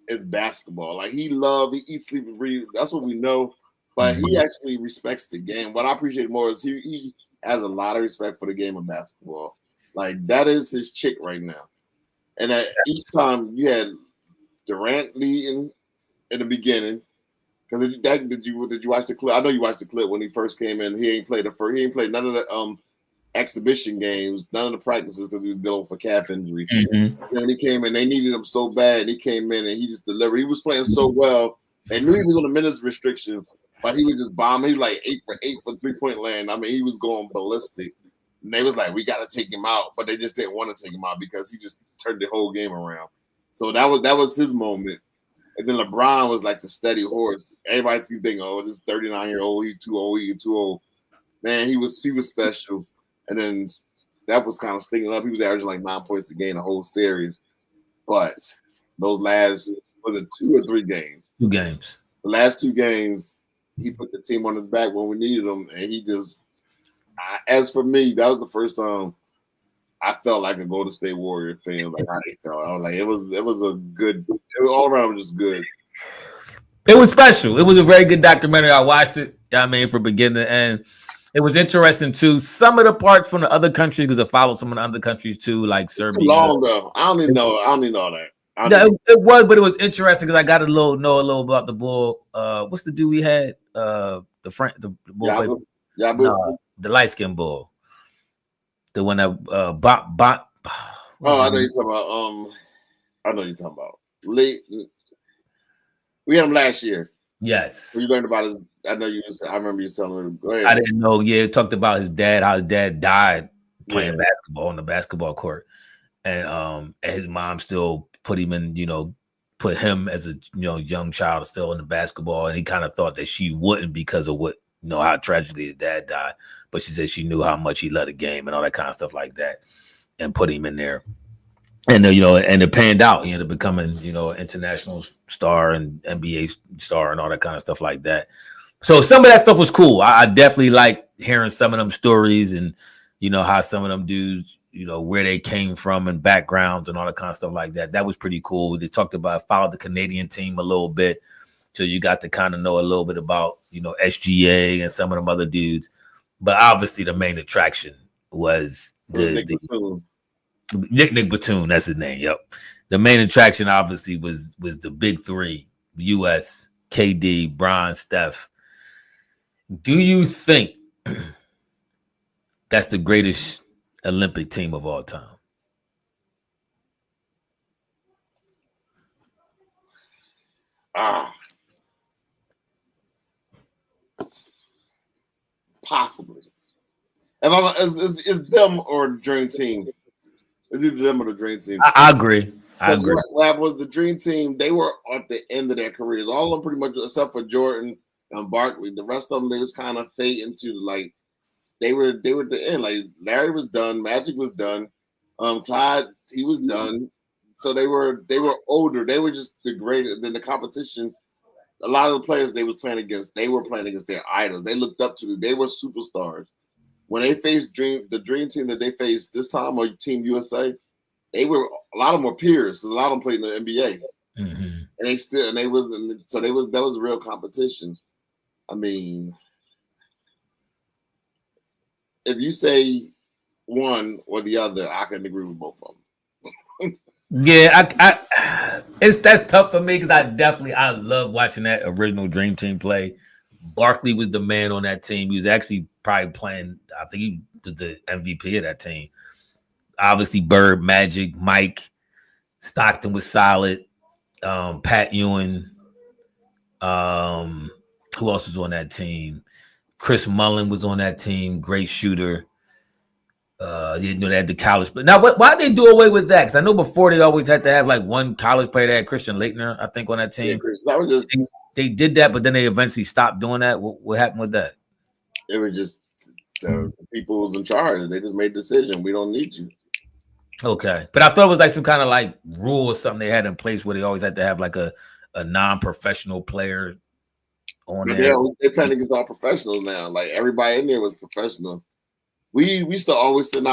is basketball. Like he eats, sleep, and breathe. That's what we know. But he actually respects the game. What I appreciate more is he has a lot of respect for the game of basketball. Like that is his chick right now. And at each time you had Durant leading in the beginning. Because did you watch the clip? I know you watched the clip when he first came in. He ain't played none of the exhibition games, none of the practices because he was dealing with a calf injury. Mm-hmm. And he came in, they needed him so bad, and he came in and he just delivered. He was playing so well. They knew he was on a minutes restriction, but he was just bombing. He was like 8 for 8 for 3-point land. I mean, he was going ballistic. And they was like, we got to take him out, but they just didn't want to take him out because he just turned the whole game around. So that was his moment. And then LeBron was like the steady horse. Everybody keep thinking, oh, this 39-year-old, he's too old. Man, he was special. And then that was kind of sticking up. He was averaging like 9 points a game the whole series. But those last, was it 2 or 3 games? 2 games. The last 2 games, he put the team on his back when we needed him. And he just, as for me, that was the first time I felt like a Golden State Warrior fan. Like how they felt. I was like, it was all around just good. It was special. It was a very good documentary. I watched it, from beginning to end. It was interesting too. Some of the parts from the other countries, because it followed some of the other countries too, like Serbia. Too long though. I don't even know all that. It was, but it was interesting because I got know a little about the Bull. What's the dude we had? The Bull. The light skinned Bull. The one that I know you're talking about. Late. We had him last year. Yes. You learned about his. I remember you telling me. Go ahead. I didn't know. Yeah, it talked about his dad, how his dad died playing basketball on the basketball court, and his mom still put him as a young child still in the basketball, and he kind of thought that she wouldn't because of how tragically his dad died, but she said she knew how much he loved the game and all that kind of stuff like that, and put him in there. And and it panned out. He ended up becoming, an international star and NBA star and all that kind of stuff like that. So some of that stuff was cool. I definitely like hearing some of them stories and how some of them dudes, where they came from and backgrounds and all that kind of stuff like that. That was pretty cool. They talked about followed the Canadian team a little bit, so you got to kind of know a little bit about SGA and some of them other dudes. But obviously, the main attraction was Nick Batum. That's his name. Yep. The main attraction obviously was the big three: US, KD, Bron, Steph. Do you think that's the greatest Olympic team of all time? Possibly. It's them or the Dream Team. It's either them or the Dream Team. I agree. I agree. What was the Dream Team? They were at the end of their careers. All of them pretty much, except for Jordan and Barkley. The rest of them, they was kind of fade into like they were at the end. Like Larry was done, Magic was done, Clyde, he was done. So they were older. They were just the greatest. Then the competition, a lot of the players they were playing against their idols. They looked up to them. They were superstars. When they faced the Dream Team that they faced this time, or Team USA, a lot of them were peers because a lot of them played in the NBA, and that was real competition. I mean, if you say one or the other, I can agree with both of them. Yeah, that's tough for me because I love watching that original Dream Team play. Barkley was the man on that team. He was actually probably playing. I think he was the MVP of that team. Obviously, Bird, Magic, Mike, Stockton was solid. Pat Ewing. Who else was on that team? Chris Mullin was on that team. Great shooter. They had the college. But now, why did they do away with that? Because I know before they always had to have like one college player. They had Christian Laettner, I think, on that team. Yeah, that was just they did that, but then they eventually stopped doing that. What happened with that? It was just the people who was in charge. They just made the decision. We don't need you. Okay, but I thought it was like some kind of like rule or something they had in place where they always had to have like a non-professional player on there. Yeah, they're playing against all professionals now. Like everybody in there was professional. We used to always send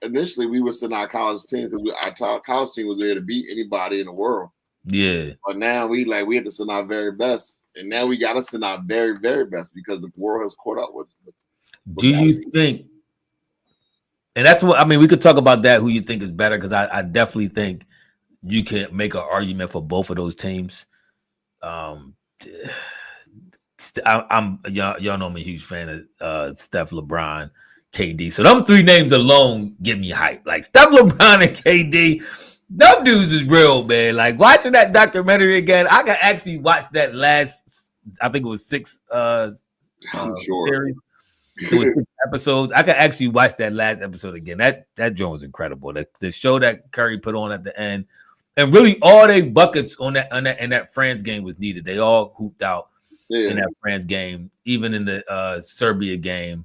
initially we would send our college team because our college team was there to beat anybody in the world. Yeah. But now we had to send our very best, and now we got to send our very, very best because the world has caught up with. Do you think? And that's what I mean. We could talk about that. Who you think is better? Because I definitely think you can make an argument for both of those teams. I'm y'all know I'm a huge fan of Steph, LeBron, KD. So them three names alone get me hype. Like Steph, LeBron, and KD, them dudes is real, man. Like watching that documentary again, I can actually watch that last. I think it was 6 series. It was 6 episodes. I could actually watch that last episode again. That joint was incredible. The show that Curry put on at the end, and really all they buckets in that France game was needed. They all hooped out in that France game. Even in the Serbia game,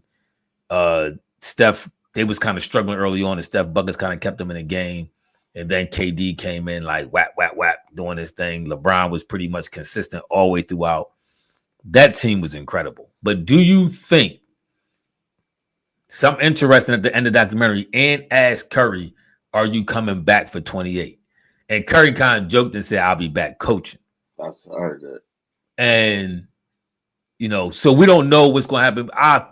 Steph, they was kind of struggling early on, and Steph buckets kind of kept them in the game. And then KD came in like whap, whap, whap, doing his thing. LeBron was pretty much consistent all the way throughout. That team was incredible. But do you think something interesting at the end of the documentary and asked Curry, are you coming back for 28? And Curry kind of joked and said, I'll be back coaching. I heard that. And, so we don't know what's going to happen. I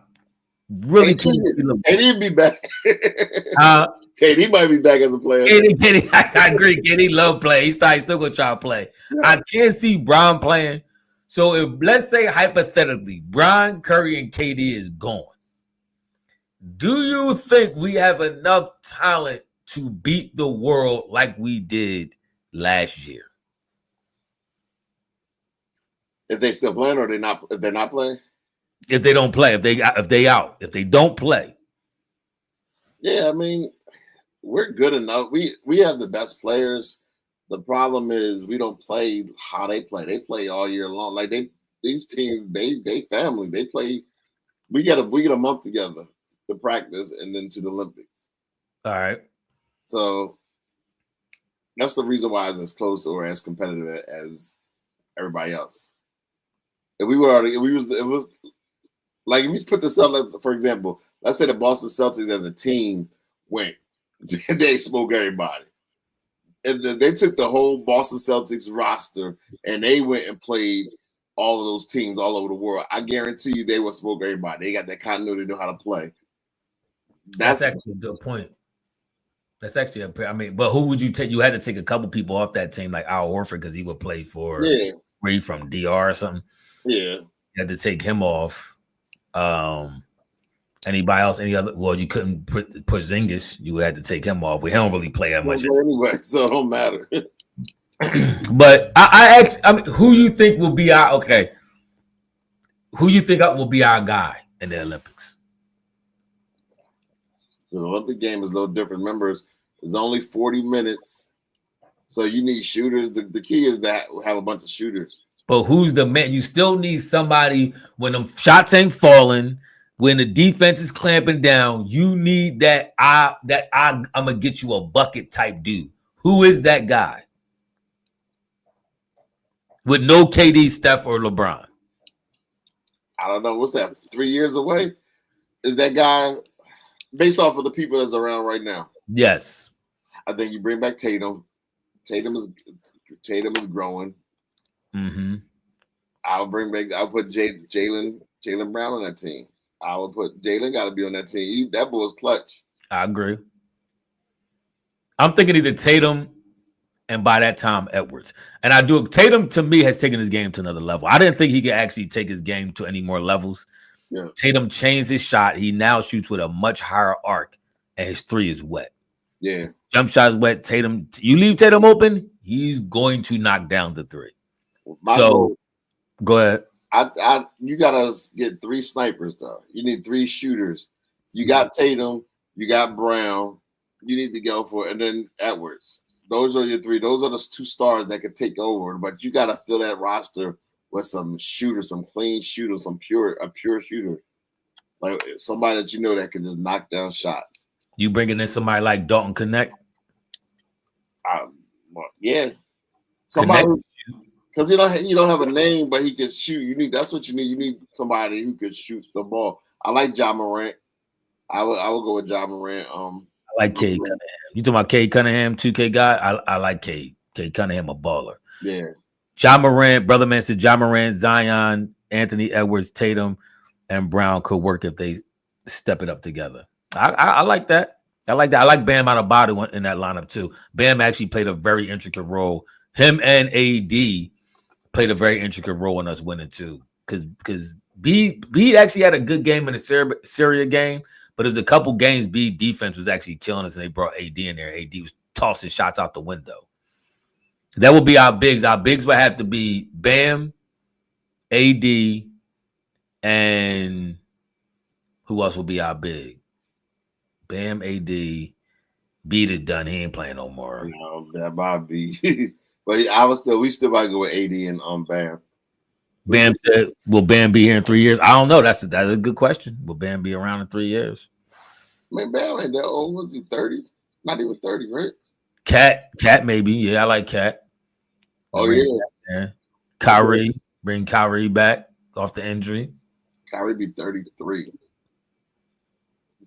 really can't see KD be back. KD might be back as a player. KD, I agree. KD love play. He's still going to try to play. Yeah. I can't see Bron playing. So if, let's say hypothetically, Bron, Curry, and KD is gone, do you think we have enough talent to beat the world like we did last year? If they still playing or if they're not playing? If they don't play, if they out, if they don't play. Yeah, I mean, we're good enough. We have the best players. The problem is we don't play how they play. They play all year long. Like these teams, they family. They play. We get a month together to practice and then to the Olympics. All right. So That's the reason why it's as close or as competitive as everybody else. If we were already, if we was, it was like if you put the Celtics, for example, let's say the Boston Celtics as a team went, they smoke everybody. And they took the whole Boston Celtics roster and they went and played all of those teams all over the world. I guarantee you they will smoke everybody. They got that continuity, know how to play. That's actually a good point. That's actually but who would you take? You had to take a couple people off that team, like Al Horford, because he would play for where he from DR or something. Yeah. You had to take him off. Anybody else? Any other? Well, you couldn't put Zingis. You had to take him off. We don't really play that much anyway, so it don't matter. But I mean, who you think will be our Who you think will be our guy in the Olympics? So the Olympic game is a little different. Remember, it's only 40 minutes, so you need shooters. The key is that we have a bunch of shooters. But who's the man? You still need somebody when them shots ain't falling, when the defense is clamping down. You need that I'm gonna get you a bucket type dude. Who is that guy? With no KD, Steph, or LeBron. I don't know. What's that? 3 years away? Is that guy based off of the people that's around right now? Yes. I think you bring back Tatum. Tatum is growing. Mm-hmm. I'll put Jaylen Brown on that team. I would put Jaylen got to be on that team. That boy's clutch. I agree. I'm thinking either Tatum and by that time Edwards. And I do. Tatum to me has taken his game to another level. I didn't think he could actually take his game to any more levels. Yeah. Tatum changed his shot. He now shoots with a much higher arc, and his three is wet. Yeah. Jump shot is wet. Tatum, you leave Tatum open, he's going to knock down the three. Go ahead. You gotta get 3 snipers though. You need 3 shooters. You got Tatum, you got Brown. You need to go for it, and then Edwards. Those are your 3. Those are the 2 stars that could take over. But you gotta fill that roster with some shooters, some clean shooters, a pure shooter, like somebody that you know that can just knock down shots. You bringing in somebody like Dalton Connect? Yeah, somebody because you don't have a name, but he can shoot. That's what you need. You need somebody who can shoot the ball. I like Ja Morant. I would go with Ja Morant. I like Cade Cunningham. You talking about Cade Cunningham, 2K guy? I like Cade. Cade Cunningham, a baller. Yeah. Ja Morant, brother man said Ja Morant, Zion, Anthony Edwards, Tatum, and Brown could work if they step it up together. I like that. I like that. I like Bam Adebayo in that lineup too. Bam actually played a very intricate role. Him and AD played a very intricate role in us winning too. Because B actually had a good game in the Syria game, but there's a couple games B defense was actually killing us, and they brought AD in there. AD was tossing shots out the window. That will be our bigs. Our bigs would have to be Bam, AD, and who else will be our big? Bam, AD, Beat is done. He ain't playing no more. No, that might be. But we still might go with AD and Bam. Bam said, "Will Bam be here in 3 years?" I don't know. That's a good question. Will Bam be around in 3 years? I mean, Bam ain't that old. Was he 30? Not even 30, right? Cat maybe. Yeah, I like Cat. Oh yeah. Kyrie, bring Kyrie back off the injury. Kyrie be 33.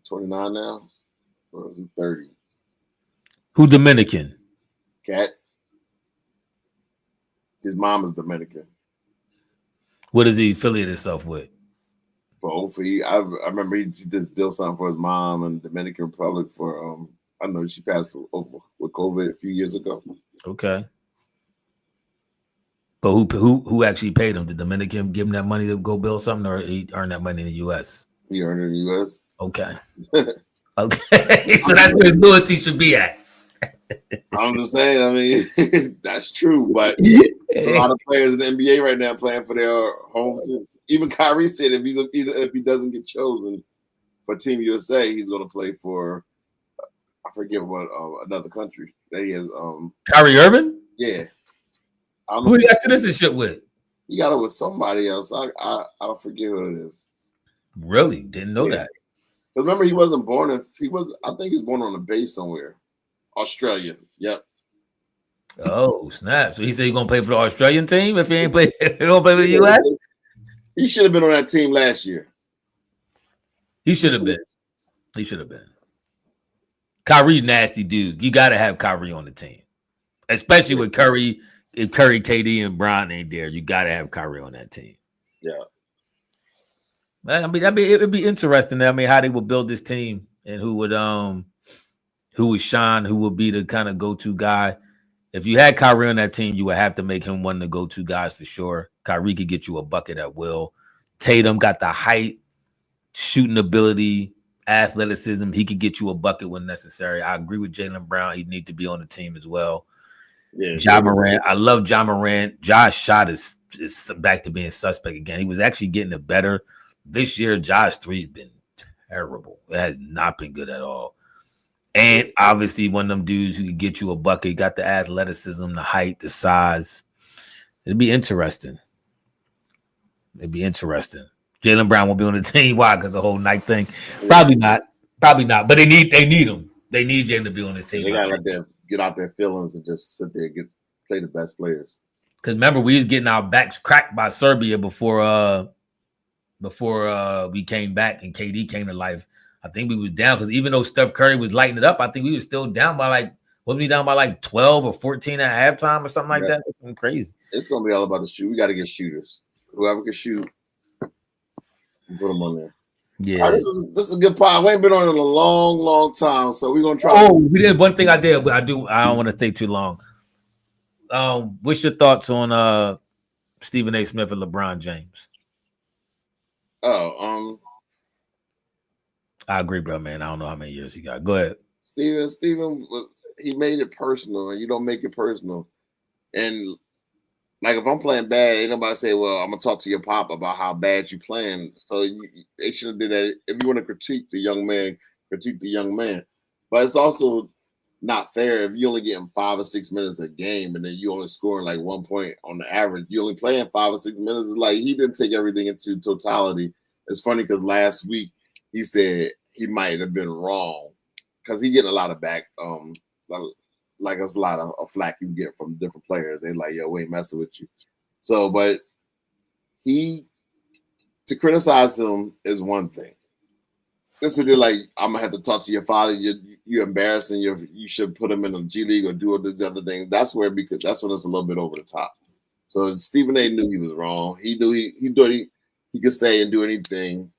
29 now, or is he 30? Who Dominican? Cat. His mom is Dominican. What does he affiliate himself with? Both. I remember he just built something for his mom in Dominican Republic for I know she passed over with COVID a few years ago. Okay. But who actually paid him? Did Dominican give him that money to go build something, or he earned that money in the U.S.? He earned it in the U.S. Okay. Okay. So that's where his loyalty should be at. I'm just saying. I mean, that's true, but there's a lot of players in the NBA right now playing for their home team. Even Kyrie said if he doesn't get chosen for Team USA, he's going to play for I forget what another country that he has. Kyrie Irving. Yeah. Who he got citizenship with? He got it with somebody else. I don't forget who it is. Really? Didn't know that. Because remember, he wasn't born I think he was born on a base somewhere. Australia. Yep. Oh, snap. So he said he's gonna play for the Australian team if he ain't play, he don't play for the Yeah, US? he should have been on that team last year. He should have been. He should have been. Kyrie, nasty dude. You gotta have Kyrie on the team. Especially with Curry. If Curry, KD, and Bron ain't there, you gotta have Kyrie on that team. Yeah. I mean, it'd be interesting. I mean, how they would build this team and who would shine, who would be the kind of go-to guy. If you had Kyrie on that team, you would have to make him one of the go-to guys for sure. Kyrie could get you a bucket at will. Tatum got the height, shooting ability, athleticism. He could get you a bucket when necessary. I agree with Jaylen Brown. He'd need to be on the team as well. Yeah, Ja Morant. I love Ja Morant. Josh shot is back to being suspect again. He was actually getting it better. This year, Josh 3's been terrible. It has not been good at all. And obviously, one of them dudes who could get you a bucket, got the athleticism, the height, the size. It'd be interesting. Jaylen Brown won't be on the team. Why? Because the whole night thing. Probably not. But they need him. They need Jaylen to be on this team. They gotta let them get out their feelings and just sit there and play the best players. Because remember, we was getting our backs cracked by Serbia before we came back and KD came to life. I think we was down because even though Steph Curry was lighting it up, I think we was still down by wasn't we down by 12 or 14 at halftime or something like that? It's something crazy. It's gonna be all about the shoot. We got to get shooters. Whoever can shoot, put them on there. Yeah, this is a good pod. We ain't been on it in a long, long time, so we're gonna try. Oh, we did one thing I did, but I don't want to stay too long. What's your thoughts on Stephen A. Smith and LeBron James? I agree, bro, man. I don't know how many years he got. Go ahead. Stephen he made it personal, and you don't make it personal. And like if I'm playing bad, ain't nobody say, "Well, I'm gonna talk to your pop about how bad you playing." So they should have did that. If you want to critique the young man, critique the young man. But it's also not fair if you only getting 5 or 6 minutes a game, and then you only scoring 1 point on the average. You only playing 5 or 6 minutes. It's like he didn't take everything into totality. It's funny because last week he said he might have been wrong because he getting a lot of back. It's a lot of flack you get from different players. They like, yo, we ain't messing with you. So, but to criticize him is one thing. This is like, I'm gonna have to talk to your father. You're embarrassing. You should put him in the G League or do all these other things. That's when it's a little bit over the top. So Stephen A. knew he was wrong. He knew he could say and do anything.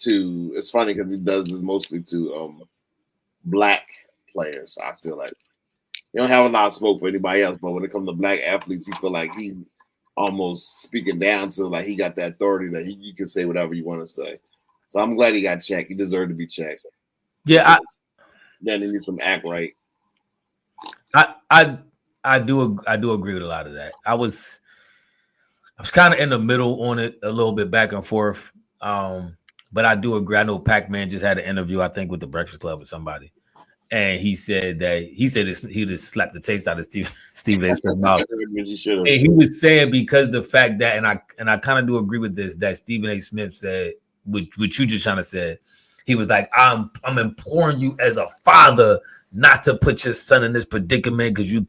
It's funny because he does this mostly to black players. I feel like he don't have a lot of smoke for anybody else, but when it comes to black athletes, he feel like he almost speaking down to he got that authority that you can say whatever you want to say. So I'm glad he got checked. He deserved to be checked. Yeah, then he needs some act right. I do agree with a lot of that. I was kind of in the middle on it, a little bit back and forth. But I do agree. I know Pac-Man just had an interview, I think, with the Breakfast Club with somebody. And he said he just slapped the taste out of Stephen A. Smith's mouth. And he was saying because the fact that, and I kind of do agree with this, that Stephen A. Smith said, what you just trying to say, he was like, I'm imploring you as a father not to put your son in this predicament because you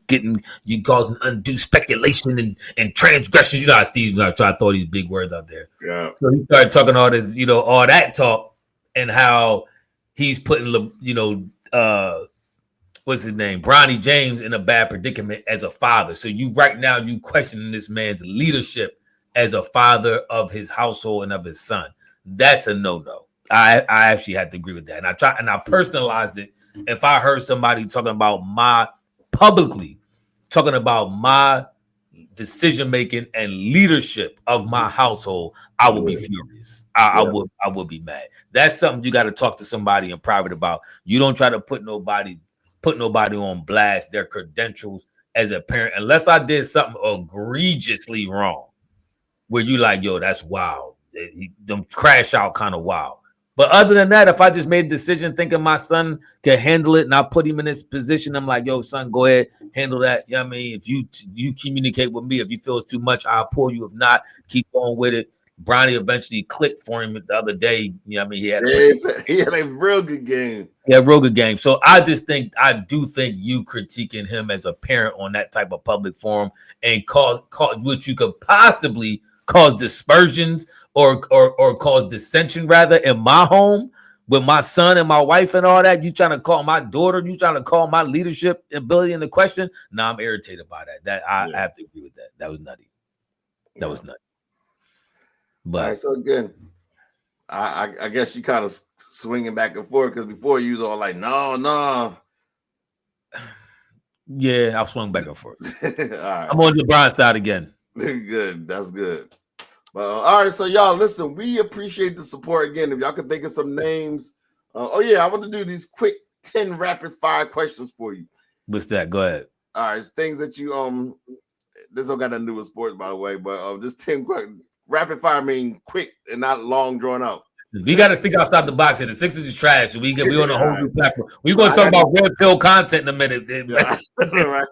causing undue speculation and transgression. You know how Steve try to throw these big words out there. Yeah. So he started talking all this, all that talk and how he's putting, what's his name, Bronny James in a bad predicament as a father. So you questioning this man's leadership as a father of his household and of his son. That's a no-no. I actually had to agree with that. And I personalized it. If I heard somebody talking about my decision-making and leadership of my household, I would be furious. I would be mad. That's something you got to talk to somebody in private about. You don't try to put nobody on blast, their credentials as a parent, unless I did something egregiously wrong where you like, yo, that's wild. Them crash out kind of wild. But other than that, if I just made a decision thinking my son can handle it and I put him in this position, I'm like, yo, son, go ahead, handle that. You know what I mean? If you communicate with me, if you feel it's too much, I'll pull you. If not, keep going with it. Bronny eventually clicked for him the other day. You know what I mean? He had a real good game. Yeah, real good game. So I do think you critiquing him as a parent on that type of public forum and cause which you could possibly cause dispersions or cause dissension rather in my home with my son and my wife and all that. You trying to call my daughter, you trying to call my leadership ability into question. Now I'm irritated by that. I have to agree with that. That was nutty. That was nutty. But all right, so again, I guess you kind of swinging back and forth because before you was all like, no. Yeah, I've swung back and forth. All right. I'm on LeBron's side again. Good. That's good. All right, so y'all listen, we appreciate the support again. If y'all can think of some names. I want to do these quick 10 rapid fire questions for you. What's that? Go ahead. All right, it's things that you this don't got nothing to do with sports, by the way, but just 10 rapid fire mean quick and not long drawn out. We got to think outside the box here. The Sixers is trash. So we on a whole new platform. We're going to talk about red pill content in a minute. Right.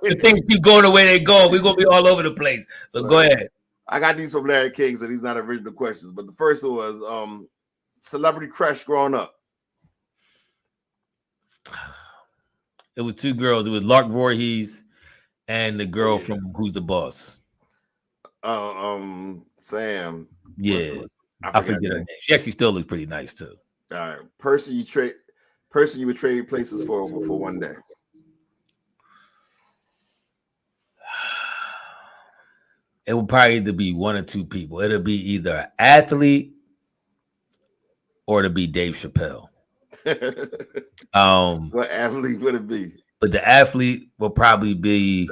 The things keep going the way they go. We're going to be all over the place. So go ahead. I got these from Larry King, so these not original questions. But the first one was celebrity crush growing up. It was two girls. It was Lark Voorhees and the girl from Who's the Boss. Sam. Yeah. I forget her name. She actually still looks pretty nice too. All right. Person you would trade places for one day. It would probably either be one or two people. It'll be either an athlete or it'll be Dave Chappelle. What athlete would it be? But the athlete will probably be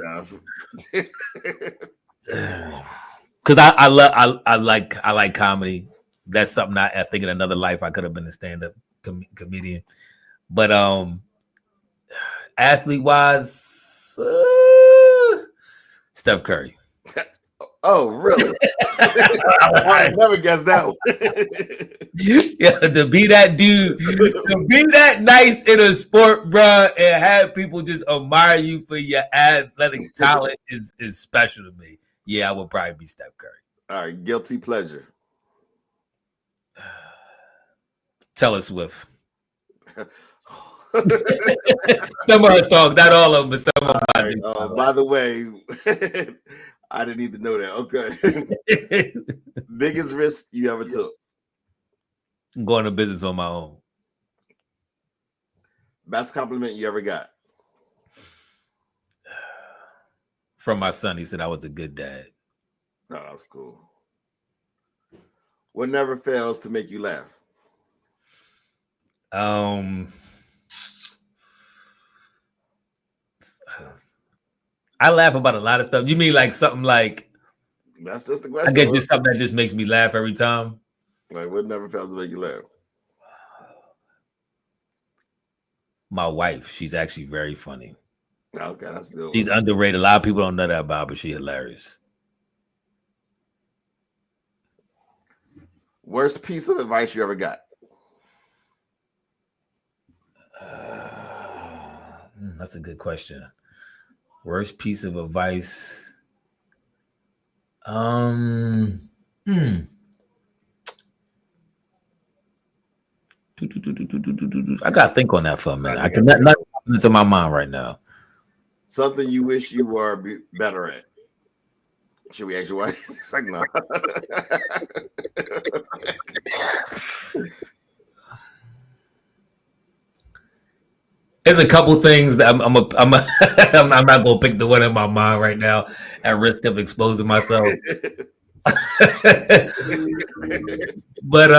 because I like comedy. That's something I think in another life I could have been a stand-up comedian. But athlete wise, Steph Curry. Oh, really? I never guessed that one. Yeah, to be that dude, to be that nice in a sport, bro, and have people just admire you for your athletic talent is special to me. Yeah, I would probably be Steph Curry. All right, guilty pleasure. Taylor Swift. Some of her songs, not all of them, but some of them. Right, by the way, I didn't need to know that. Okay. Biggest risk you ever took? Going to business on my own. Best compliment you ever got? From my son. He said I was a good dad. Oh, that's cool. What never fails to make you laugh? I laugh about a lot of stuff. You mean like something like that's just the question. I get just something that just makes me laugh every time. Like what never fails to make you laugh? My wife, she's actually very funny. Okay, that's good. She's underrated. A lot of people don't know that about her, but she's hilarious. Worst piece of advice you ever got? That's a good question. Worst piece of advice. I gotta think on that for a minute. I can not into my mind right now. Something you wish you were better at. Should we ask your wife? It's like no. There's a couple things that I'm not gonna pick the one in my mind right now at risk of exposing myself. But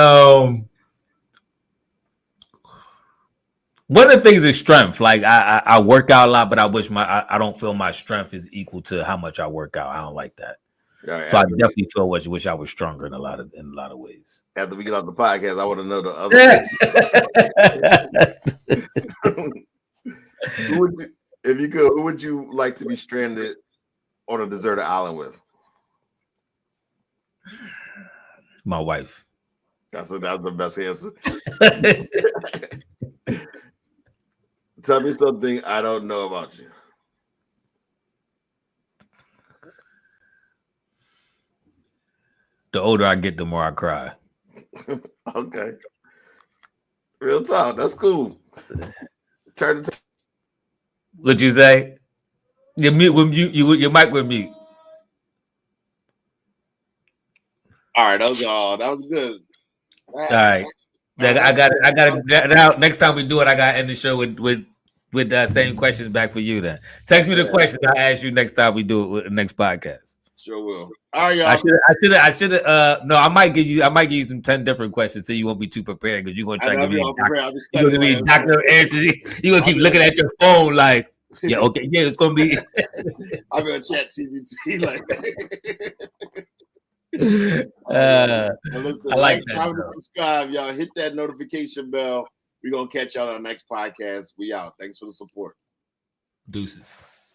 one of the things is strength. Like I work out a lot, but I wish I don't feel my strength is equal to how much I work out. I don't like that. Right, so I definitely feel wish I was stronger in a lot of ways. After we get off the podcast, I want to know the other. If you could, who would you like to be stranded on a deserted island with? My wife. That's the best answer. Tell me something I don't know about you. The older I get, the more I cry. Okay. Real talk. That's cool. Turn it. What'd you say? Your your mic with mute. All right, that was good. All right. I got it. Now, next time we do it, I got to end the show with that same questions back for you. Then text me the questions. I'll ask you next time we do it with the next podcast. Sure will. All right, y'all. I should have. No, I might give you some 10 different questions so you won't be too prepared because you're gonna try to give me doctor answers. You're gonna keep looking at your phone like, yeah, okay, yeah, it's gonna be. I'm gonna chat TBT like. Listen, I like that. Comment, subscribe, y'all. Hit that notification bell. We're gonna catch y'all on our next podcast. We out. Thanks for the support. Deuces.